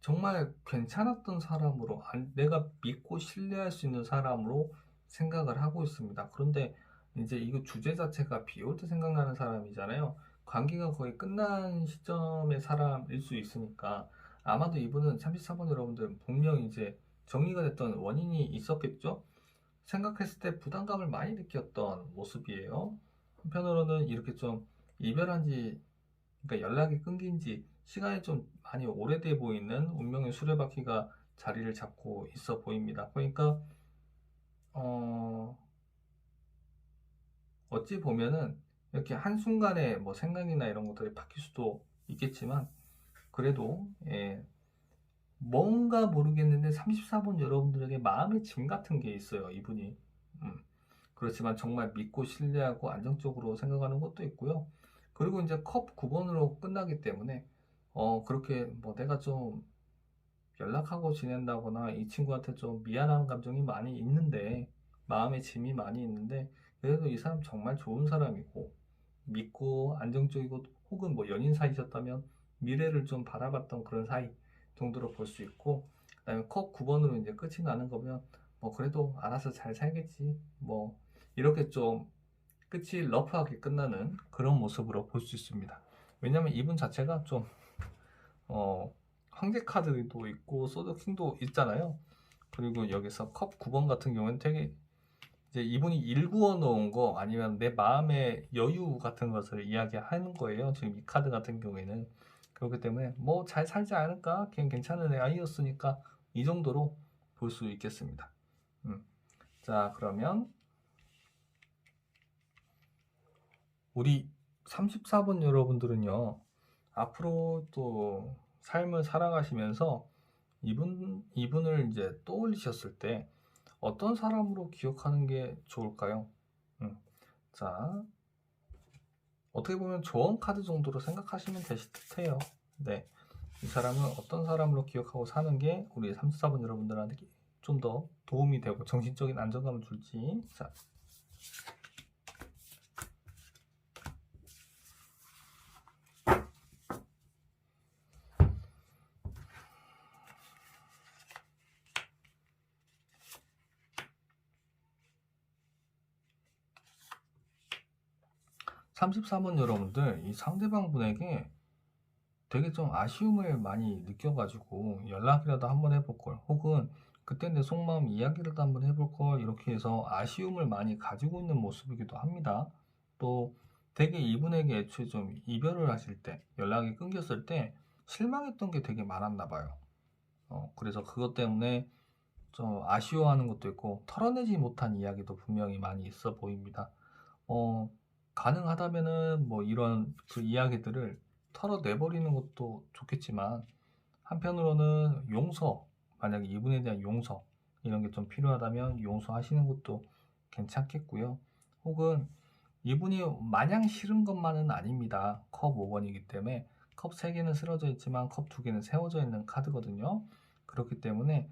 정말 괜찮았던 사람으로, 내가 믿고 신뢰할 수 있는 사람으로 생각을 하고 있습니다. 그런데 이제 이거 주제 자체가 비 올 때 생각나는 사람이잖아요. 관계가 거의 끝난 시점의 사람일 수 있으니까 아마도 이분은 34번 여러분들 분명히 이제 정리가 됐던 원인이 있었겠죠? 생각했을 때 부담감을 많이 느꼈던 모습이에요. 한편으로는 이렇게 좀 이별한 지, 그러니까 연락이 끊긴 지 시간이 좀 많이 오래돼 보이는 운명의 수레바퀴가 자리를 잡고 있어 보입니다. 그러니까, 어, 어찌 보면은 이렇게 한순간에 뭐 생각이나 이런 것들이 바뀔 수도 있겠지만, 그래도, 예, 뭔가 모르겠는데 34번 여러분들에게 마음의 짐 같은 게 있어요, 이분이. 음. 그렇지만 정말 믿고 신뢰하고 안정적으로 생각하는 것도 있고요. 그리고 이제 컵 9번으로 끝나기 때문에 그렇게 뭐 내가 좀 연락하고 지낸다거나 이 친구한테 좀 미안한 감정이 많이 있는데 마음의 짐이 많이 있는데 그래도 이 사람 정말 좋은 사람이고 믿고 안정적이고 혹은 뭐 연인 사이셨다면 미래를 좀 바라봤던 그런 사이 정도로 볼 수 있고 그다음에 컵 9번으로 이제 끝이 나는 거면 뭐 그래도 알아서 잘 살겠지 뭐 이렇게 좀 끝이 러프하게 끝나는 그런 모습으로 볼 수 있습니다. 왜냐면 이분 자체가 좀 어, 황제 카드도 있고 소드킹도 있잖아요. 그리고 여기서 컵 9번 같은 경우는 되게 이제 이분이 일구어 놓은 거 아니면 내 마음의 여유 같은 것을 이야기하는 거예요. 지금 이 카드 같은 경우에는 그렇기 때문에 뭐 잘 살지 않을까? 그냥 괜찮은 애 아이였으니까 이 정도로 볼 수 있겠습니다. 자, 그러면 우리 34번 여러분들은요. 앞으로 또 삶을 살아가시면서 이분을 이제 떠올리셨을 때 어떤 사람으로 기억하는 게 좋을까요? 음, 자, 어떻게 보면 조언 카드 정도로 생각하시면 되실 듯해요. 네. 이 사람을 어떤 사람으로 기억하고 사는 게 우리 34번 여러분들한테 좀 더 도움이 되고 정신적인 안정감을 줄지. 자, 34번 여러분들, 이 상대방 분에게 되게 좀 아쉬움을 많이 느껴가지고 연락이라도 한번 해볼 걸, 혹은 그때 내 속마음 이야기라도 한번 해볼 걸, 이렇게 해서 아쉬움을 많이 가지고 있는 모습이기도 합니다. 또 되게 이분에게 애초에 좀 이별을 하실 때, 연락이 끊겼을 때 실망했던 게 되게 많았나 봐요. 그래서 그것 때문에 좀 아쉬워하는 것도 있고 털어내지 못한 이야기도 분명히 많이 있어 보입니다. 어, 가능하다면은 뭐 이런 그 이야기들을 털어내버리는 것도 좋겠지만 한편으로는 용서, 만약에 이분에 대한 용서 이런 게 좀 필요하다면 용서하시는 것도 괜찮겠고요. 혹은 이분이 마냥 싫은 것만은 아닙니다. 컵 5번이기 때문에 컵 3개는 쓰러져 있지만 컵 2개는 세워져 있는 카드거든요. 그렇기 때문에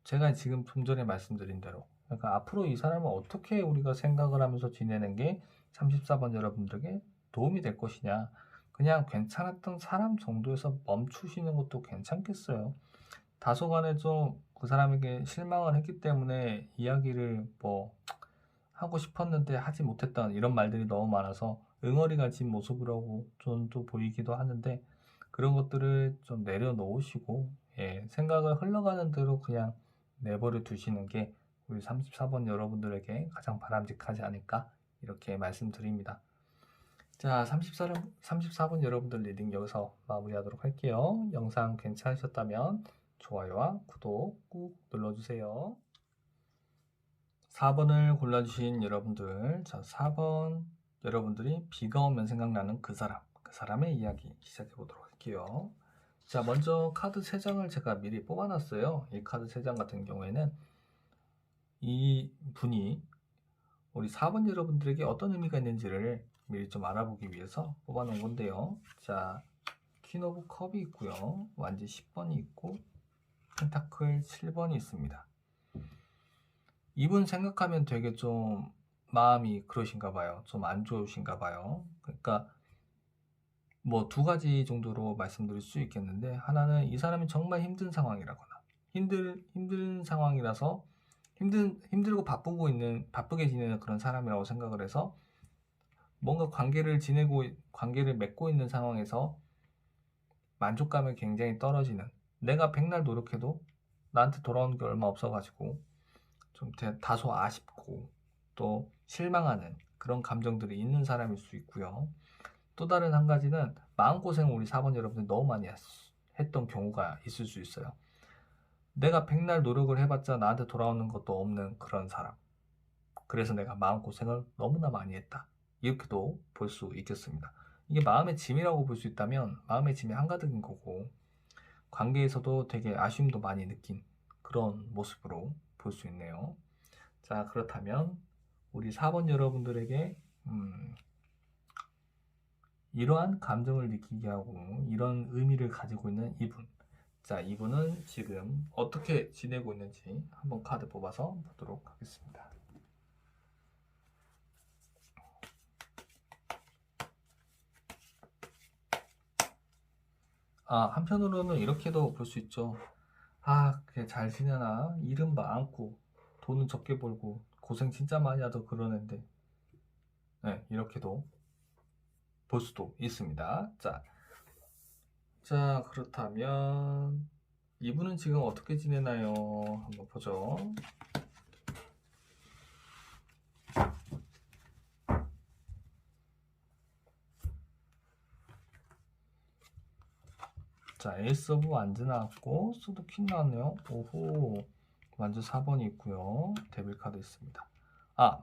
제가 지금 좀 전에 말씀드린 대로 그러니까 앞으로 이 사람을 어떻게 우리가 생각을 하면서 지내는 게 34번 여러분들에게 도움이 될 것이냐, 그냥 괜찮았던 사람 정도에서 멈추시는 것도 괜찮겠어요. 다소간에 좀 그 사람에게 실망을 했기 때문에 이야기를 뭐 하고 싶었는데 하지 못했던 이런 말들이 너무 많아서 응어리가 진 모습이라고 좀 또 보이기도 하는데, 그런 것들을 좀 내려놓으시고 생각을 흘러가는 대로 그냥 내버려 두시는 게 우리 34번 여러분들에게 가장 바람직하지 않을까 이렇게 말씀드립니다. 자, 34번 여러분들 리딩 여기서 마무리하도록 할게요. 영상 괜찮으셨다면 좋아요와 구독 꾹 눌러주세요. 4번을 골라주신 여러분들, 자, 4번 여러분들이 비가 오면 생각나는 그 사람의 이야기 시작해 보도록 할게요. 자, 먼저 카드 3장을 제가 미리 뽑아놨어요. 이 카드 3장 같은 경우에는 이 분이 우리 4번 여러분들에게 어떤 의미가 있는지를 미리 좀 알아보기 위해서 뽑아놓은 건데요. 자, 퀸 오브 컵이 있고요. 완지 10번이 있고 펜타클 7번이 있습니다. 이분 생각하면 되게 좀 마음이 그러신가 봐요. 좀 안 좋으신가 봐요. 그러니까 뭐 2가지 정도로 말씀드릴 수 있겠는데, 하나는 이 사람이 정말 힘든 상황이라거나 힘든 상황이라서 힘들고 바쁘게 지내는 그런 사람이라고 생각을 해서 뭔가 관계를 맺고 있는 상황에서 만족감이 굉장히 떨어지는, 내가 백날 노력해도 나한테 돌아오는 게 얼마 없어가지고 좀 다소 아쉽고 또 실망하는 그런 감정들이 있는 사람일 수 있고요. 또 다른 한 가지는 마음고생을 우리 4번 여러분들 너무 많이 했던 경우가 있을 수 있어요. 내가 백날 노력을 해봤자 나한테 돌아오는 것도 없는 그런 사람. 그래서 내가 마음고생을 너무나 많이 했다. 이렇게도 볼 수 있겠습니다. 이게 마음의 짐이라고 볼 수 있다면 마음의 짐이 한가득인 거고, 관계에서도 되게 아쉬움도 많이 느낀 그런 모습으로 볼 수 있네요. 자, 그렇다면 우리 4번 여러분들에게 이러한 감정을 느끼게 하고 이런 의미를 가지고 있는 이분, 자, 이분은 지금 어떻게 지내고 있는지 한번 카드 뽑아서 보도록 하겠습니다. 한편으로는 이렇게도 볼 수 있죠. 그게 잘 지내나? 일은 많고 돈은 적게 벌고 고생 진짜 많이 하도 그런 앤데, 네, 이렇게도 볼 수도 있습니다. 자, 그렇다면 이분은 지금 어떻게 지내나요? 한번 보죠. 자, 에이스 오브 완즈 나왔고 소드 퀸 나왔네요. 오호, 완즈 4번이 있고요. 데빌 카드 있습니다.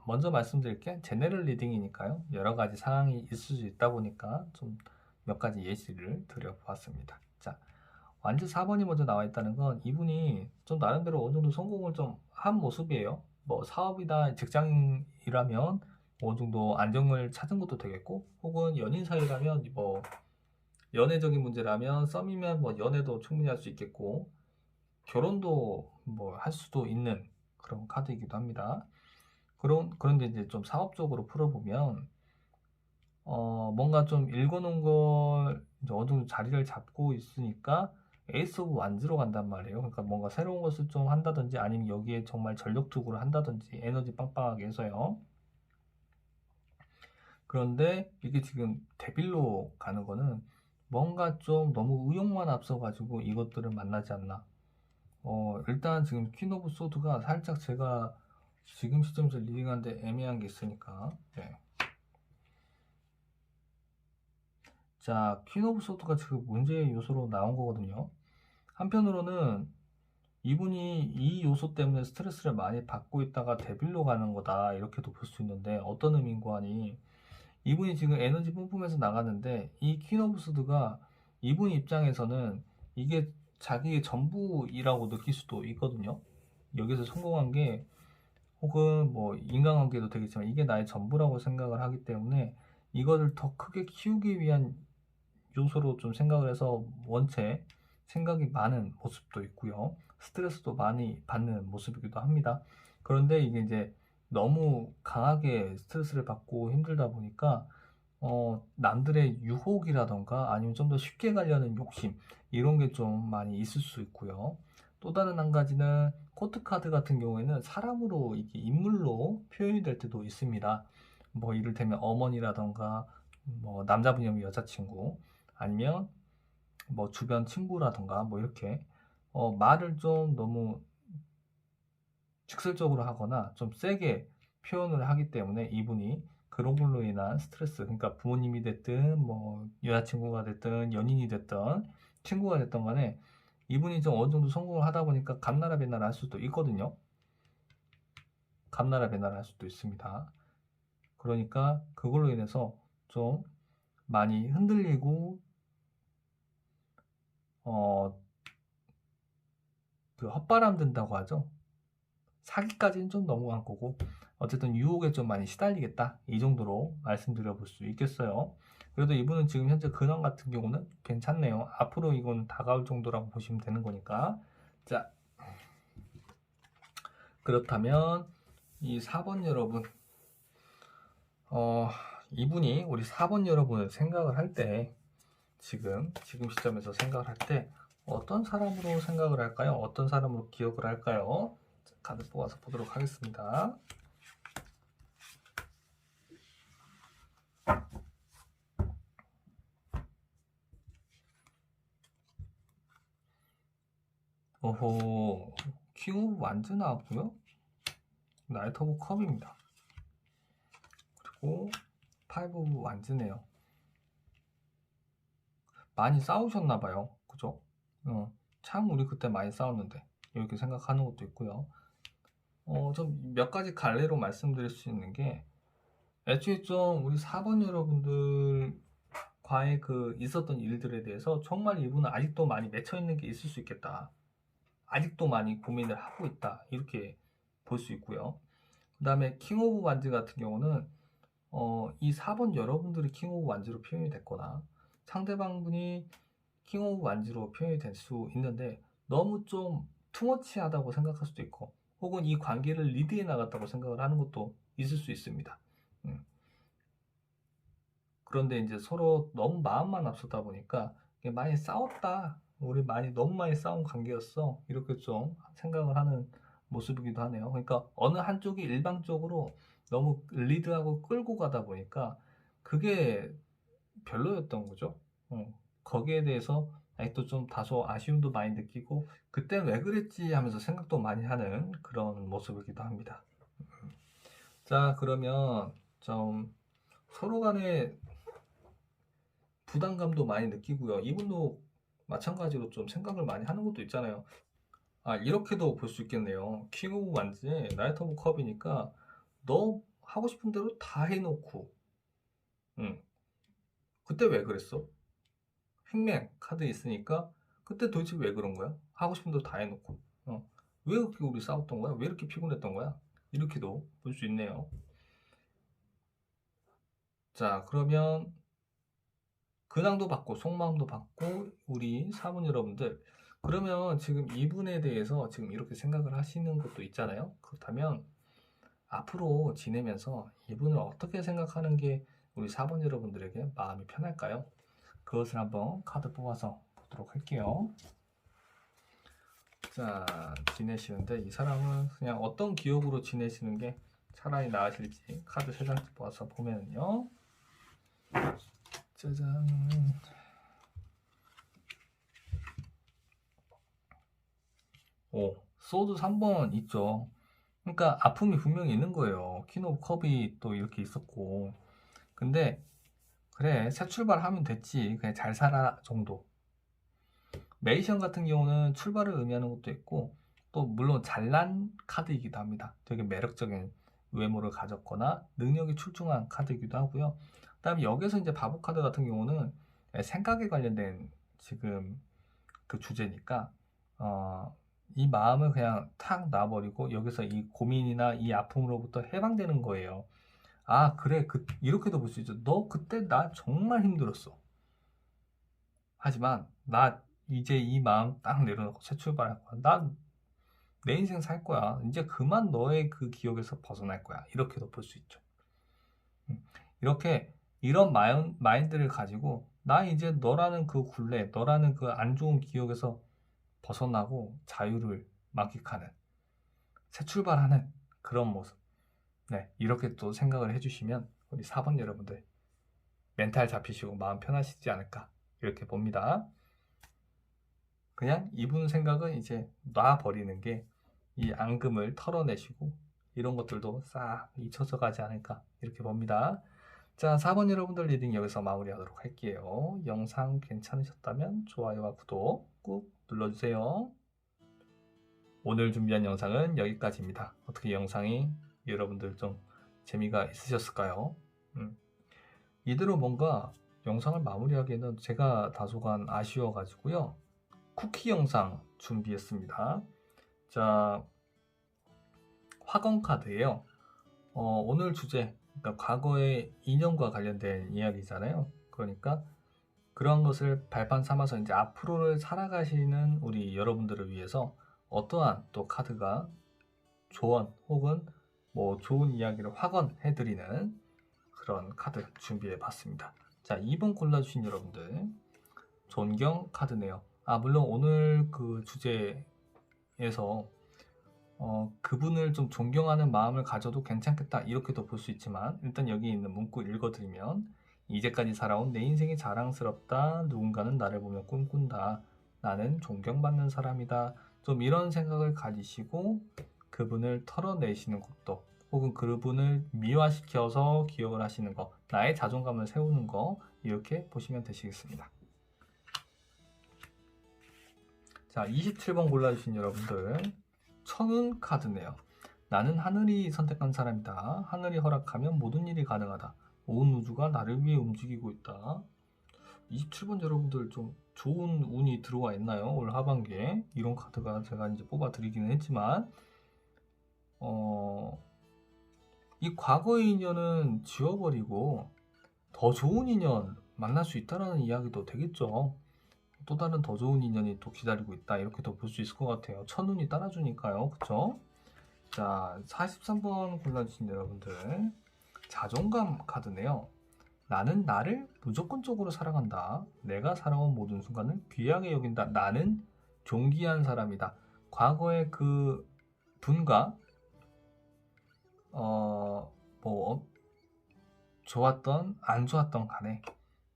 먼저 말씀드릴게, 제네럴 리딩이니까요. 여러 가지 상황이 있을 수 있다 보니까 좀 몇 가지 예시를 드려보았습니다. 자, 완즈 4번이 먼저 나와 있다는 건 이분이 좀 나름대로 어느 정도 성공을 좀 한 모습이에요. 뭐 사업이나 직장이라면 어느 정도 안정을 찾은 것도 되겠고, 혹은 연인 사이라면 뭐 연애적인 문제라면 썸이면 뭐 연애도 충분히 할 수 있겠고, 결혼도 뭐 할 수도 있는 그런 카드이기도 합니다. 그런데 이제 좀 사업적으로 풀어보면 뭔가 좀 읽어놓은 걸 이제 어느 정도 자리를 잡고 있으니까 에이스 오브 완즈로 간단 말이에요. 그러니까 뭔가 새로운 것을 좀 한다든지 아니면 여기에 정말 전력 투구를 한다든지 에너지 빵빵하게 해서요. 그런데 이게 지금 데빌로 가는 거는 뭔가 좀 너무 의욕만 앞서가지고 이것들을 만나지 않나. 일단 지금 퀸 오브 소드가 살짝 제가 지금 시점에서 리딩하는데 애매한 게 있으니까, 네. 자, 퀸 오브 소드가 지금 문제의 요소로 나온 거거든요. 한편으로는 이분이 이 요소 때문에 스트레스를 많이 받고 있다가 데빌로 가는 거다, 이렇게도 볼 수 있는데, 어떤 의미인가 하니 이분이 지금 에너지 뿜뿜해서 나갔는데 이 퀸 오브 소드가 이분 입장에서는 이게 자기의 전부이라고 느낄 수도 있거든요. 여기서 성공한 게, 혹은 뭐 인간관계도 되겠지만 이게 나의 전부라고 생각을 하기 때문에 이거를 더 크게 키우기 위한 요소로 좀 생각을 해서 원체 생각이 많은 모습도 있고요. 스트레스도 많이 받는 모습이기도 합니다. 그런데 이게 이제 너무 강하게 스트레스를 받고 힘들다 보니까 남들의 유혹이라던가 아니면 좀 더 쉽게 가려는 욕심, 이런 게 좀 많이 있을 수 있고요. 또 다른 한 가지는 코트 카드 같은 경우에는 사람으로, 이게 인물로 표현이 될 때도 있습니다. 뭐 이를테면 어머니라던가 뭐 남자분이면 여자친구, 아니면 뭐 주변 친구라던가 뭐 이렇게 말을 좀 너무 직설적으로 하거나 좀 세게 표현을 하기 때문에 이분이 그런 걸로 인한 스트레스, 그러니까 부모님이 됐든 뭐 여자친구가 됐든 연인이 됐든 친구가 됐든 간에 이분이 좀 어느 정도 성공을 하다 보니까 감나라 배나라 할 수도 있거든요. 감나라 배나라 할 수도 있습니다. 그러니까 그걸로 인해서 좀 많이 흔들리고 그 헛바람 든다고 하죠. 사기까지는 좀 넘어간 거고, 어쨌든 유혹에 좀 많이 시달리겠다, 이 정도로 말씀드려 볼 수 있겠어요. 그래도 이분은 지금 현재 근황 같은 경우는 괜찮네요. 앞으로 이건 다가올 정도라고 보시면 되는 거니까. 자, 그렇다면 이 4번 여러분, 이분이 우리 4번 여러분을 생각을 할 때, 지금 시점에서 생각을 할 때 어떤 사람으로 생각을 할까요? 어떤 사람으로 기억을 할까요? 자, 카드 뽑아서 보도록 하겠습니다. 오호, 킹 오브 완즈 나왔고요. 나이트 오브 컵입니다. 그리고 파이브 오브 완즈네요. 많이 싸우셨나봐요. 그죠? 참 우리 그때 많이 싸웠는데 이렇게 생각하는 것도 있고요. 좀 몇 가지 갈래로 말씀드릴 수 있는 게, 애초에 좀 우리 4번 여러분들과의 그 있었던 일들에 대해서 정말 이분은 아직도 많이 맺혀 있는 게 있을 수 있겠다. 아직도 많이 고민을 하고 있다. 이렇게 볼 수 있고요. 그 다음에 킹 오브 완즈 같은 경우는 이 4번 여러분들이 킹 오브 완즈로 표현이 됐거나 상대방분이 킹 오브 완즈로 표현이 될 수 있는데, 너무 좀 투머치하다고 생각할 수도 있고, 혹은 이 관계를 리드해 나갔다고 생각을 하는 것도 있을 수 있습니다. 그런데 이제 서로 너무 마음만 앞서다 보니까 많이 싸웠다, 우리 너무 많이 싸운 관계였어, 이렇게 좀 생각을 하는 모습이기도 하네요. 그러니까 어느 한쪽이 일방적으로 너무 리드하고 끌고 가다 보니까 그게 별로였던 거죠. 거기에 대해서 아직도 좀 다소 아쉬움도 많이 느끼고, 그때 왜 그랬지 하면서 생각도 많이 하는 그런 모습이기도 합니다. 자, 그러면 좀 서로 간에 부담감도 많이 느끼고요. 이분도 마찬가지로 좀 생각을 많이 하는 것도 있잖아요. 이렇게도 볼 수 있겠네요. 킹 오브 완즈에 나이트 오브 컵이니까 너 하고 싶은 대로 다 해놓고, 그때 왜 그랬어? 행맨 카드 있으니까 그때 도대체 왜 그런 거야? 하고 싶은 대로 다 해놓고, 왜 그렇게 우리 싸웠던 거야? 왜 이렇게 피곤했던 거야? 이렇게도 볼 수 있네요. 자, 그러면 근황도 받고 속마음도 받고 우리 사분 여러분들, 그러면 지금 이분에 대해서 지금 이렇게 생각을 하시는 것도 있잖아요. 그렇다면 앞으로 지내면서 이분을 어떻게 생각하는 게 우리 사분 여러분들에게 마음이 편할까요? 그것을 한번 카드 뽑아서 보도록 할게요. 자, 지내시는데 이 사람은 그냥 어떤 기억으로 지내시는 게 차라리 나으실지 카드 3장 뽑아서 보면은요. 짜잔. 소드 3번 있죠. 그러니까 아픔이 분명히 있는 거예요. 퀸 오브 컵이 또 이렇게 있었고. 근데 그래, 새 출발하면 됐지, 그냥 잘 살아 정도. 메이션 같은 경우는 출발을 의미하는 것도 있고, 또 물론 잘난 카드이기도 합니다. 되게 매력적인 외모를 가졌거나 능력이 출중한 카드이기도 하고요. 그 다음에 여기서 이제 바보 카드 같은 경우는 생각에 관련된 지금 그 주제니까, 이 마음을 그냥 탁 놔버리고 여기서 이 고민이나 이 아픔으로부터 해방되는 거예요. 그래, 이렇게도 볼 수 있죠. 너 그때 나 정말 힘들었어. 하지만 나 이제 이 마음 딱 내려놓고 새 출발할 거야. 난 내 인생 살 거야. 이제 그만 너의 그 기억에서 벗어날 거야. 이렇게도 볼 수 있죠. 이렇게 이런 마인드를 가지고 나 이제 너라는 그 굴레, 너라는 그 안 좋은 기억에서 벗어나고 자유를 만끽하는, 새 출발하는 그런 모습. 네, 이렇게 또 생각을 해주시면 우리 4번 여러분들 멘탈 잡히시고 마음 편하시지 않을까, 이렇게 봅니다. 그냥 이분 생각은 이제 놔버리는 게 이 앙금을 털어내시고 이런 것들도 싹 잊혀져 가지 않을까, 이렇게 봅니다. 자, 4번 여러분들 리딩 여기서 마무리하도록 할게요. 영상 괜찮으셨다면 좋아요와 구독 꾹 눌러주세요. 오늘 준비한 영상은 여기까지입니다. 어떻게 영상이 여러분들 좀 재미가 있으셨을까요? 이대로 뭔가 영상을 마무리하기에는 제가 다소간 아쉬워가지고요. 쿠키 영상 준비했습니다. 자, 화건 카드예요. 오늘 주제, 그러니까 과거의 인연과 관련된 이야기잖아요. 그러니까 그런 것을 발판 삼아서 이제 앞으로를 살아가시는 우리 여러분들을 위해서 어떠한 또 카드가 조언 혹은 뭐 좋은 이야기를 확언해드리는 그런 카드 준비해 봤습니다. 자, 2번 골라주신 여러분들, 존경 카드네요. 물론 오늘 그 주제에서 그분을 좀 존경하는 마음을 가져도 괜찮겠다, 이렇게도 볼 수 있지만, 일단 여기 있는 문구 읽어드리면, 이제까지 살아온 내 인생이 자랑스럽다. 누군가는 나를 보며 꿈꾼다. 나는 존경받는 사람이다. 좀 이런 생각을 가지시고 그분을 털어내시는 것도, 혹은 그분을 미화시켜서 기억을 하시는 거, 나의 자존감을 세우는 거, 이렇게 보시면 되시겠습니다. 자, 27번 골라주신 여러분들, 천운 카드네요. 나는 하늘이 선택한 사람이다. 하늘이 허락하면 모든 일이 가능하다. 온 우주가 나를 위해 움직이고 있다. 27번 여러분들 좀 좋은 운이 들어와 있나요? 올 하반기에 이런 카드가 제가 이제 뽑아 드리기는 했지만, 이 과거의 인연은 지워버리고 더 좋은 인연 만날 수 있다라는 이야기도 되겠죠. 또 다른 더 좋은 인연이 또 기다리고 있다, 이렇게도 볼 수 있을 것 같아요. 천운이 따라주니까요. 그쵸? 자, 43번 골라주신 여러분들, 자존감 카드네요. 나는 나를 무조건적으로 사랑한다. 내가 살아온 모든 순간을 귀하게 여긴다. 나는 존귀한 사람이다. 과거의 그 분과 좋았던 안 좋았던 간에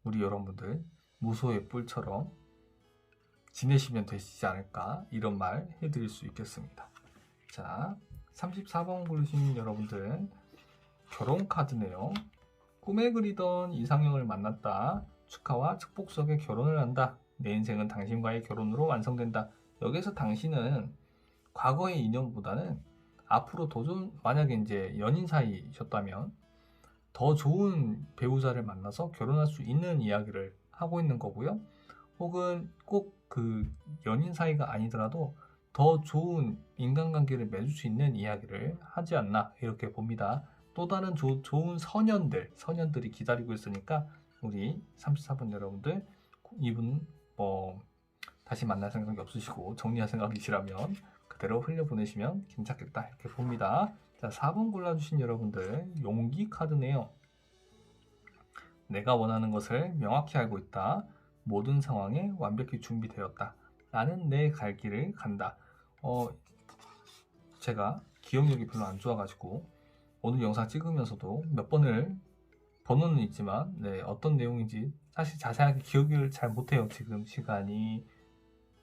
우리 여러분들 무소의 뿔처럼 지내시면 되시지 않을까, 이런 말 해드릴 수 있겠습니다. 자, 34번 고르신 여러분들, 결혼 카드네요. 꿈에 그리던 이상형을 만났다. 축하와 축복 속에 결혼을 한다. 내 인생은 당신과의 결혼으로 완성된다. 여기서 당신은 과거의 인연보다는 앞으로 더 좋은, 만약에 이제 연인 사이셨다면 더 좋은 배우자를 만나서 결혼할 수 있는 이야기를 하고 있는 거고요. 혹은 꼭 그 연인 사이가 아니더라도 더 좋은 인간관계를 맺을 수 있는 이야기를 하지 않나, 이렇게 봅니다. 또 다른 좋은 선연들이 기다리고 있으니까 우리 34번 여러분들, 이분 다시 만날 생각이 없으시고 정리할 생각이시라면 그대로 흘려보내시면 괜찮겠다, 이렇게 봅니다. 자, 4번 골라주신 여러분들, 용기 카드네요. 내가 원하는 것을 명확히 알고 있다. 모든 상황에 완벽히 준비되었다. 나는 내 갈 길을 간다. 제가 기억력이 별로 안 좋아가지고 오늘 영상 찍으면서도 몇 번을 번호는 있지만 어떤 내용인지 사실 자세하게 기억을 잘 못해요. 지금 시간이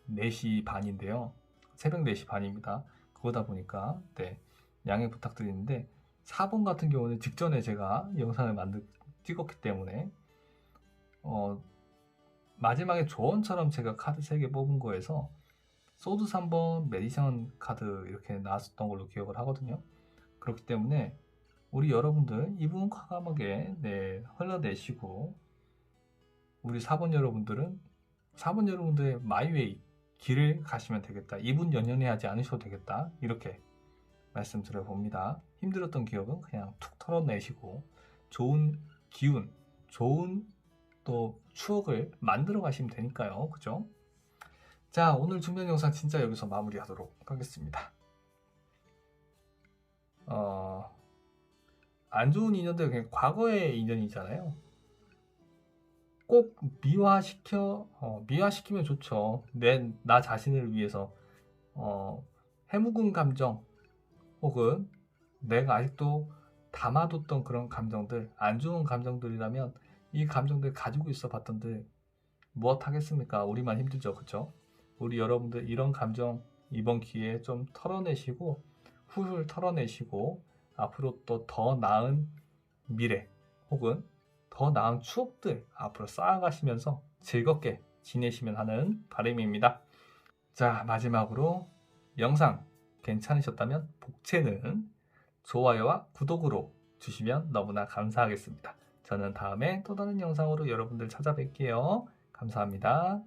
4시 반인데요. 새벽 4시 반입니다. 그러다 보니까 양해 부탁드리는데, 4번 같은 경우는 직전에 제가 영상을 찍었기 때문에 마지막에 조언처럼 제가 카드 3개 뽑은 거에서 소드 3번, 메디션 카드 이렇게 나왔었던 걸로 기억을 하거든요. 그렇기 때문에 우리 여러분들 이 부분 과감하게 흘러내시고, 우리 4번 여러분들의 마이웨이 길을 가시면 되겠다. 이분 연연해하지 않으셔도 되겠다, 이렇게 말씀드려 봅니다. 힘들었던 기억은 그냥 툭 털어내시고 좋은 기운, 좋은 또 추억을 만들어 가시면 되니까요. 그죠? 자, 오늘 준비한 영상 진짜 여기서 마무리하도록 하겠습니다. 안 좋은 인연들 그냥 과거의 인연이잖아요. 꼭 미화시키면 좋죠. 나 자신을 위해서 해묵은 감정, 혹은 내가 아직도 담아뒀던 그런 감정들, 안 좋은 감정들이라면 이 감정들 가지고 있어 봤던들 무엇 하겠습니까? 우리만 힘들죠. 그쵸? 우리 여러분들 이런 감정 이번 기회에 좀 털어내시고, 훌훌 털어내시고, 앞으로 또 더 나은 미래 혹은 더 나은 추억들 앞으로 쌓아가시면서 즐겁게 지내시면 하는 바람입니다. 자, 마지막으로 영상 괜찮으셨다면 복채는 좋아요와 구독으로 주시면 너무나 감사하겠습니다. 저는 다음에 또 다른 영상으로 여러분들 찾아뵐게요. 감사합니다.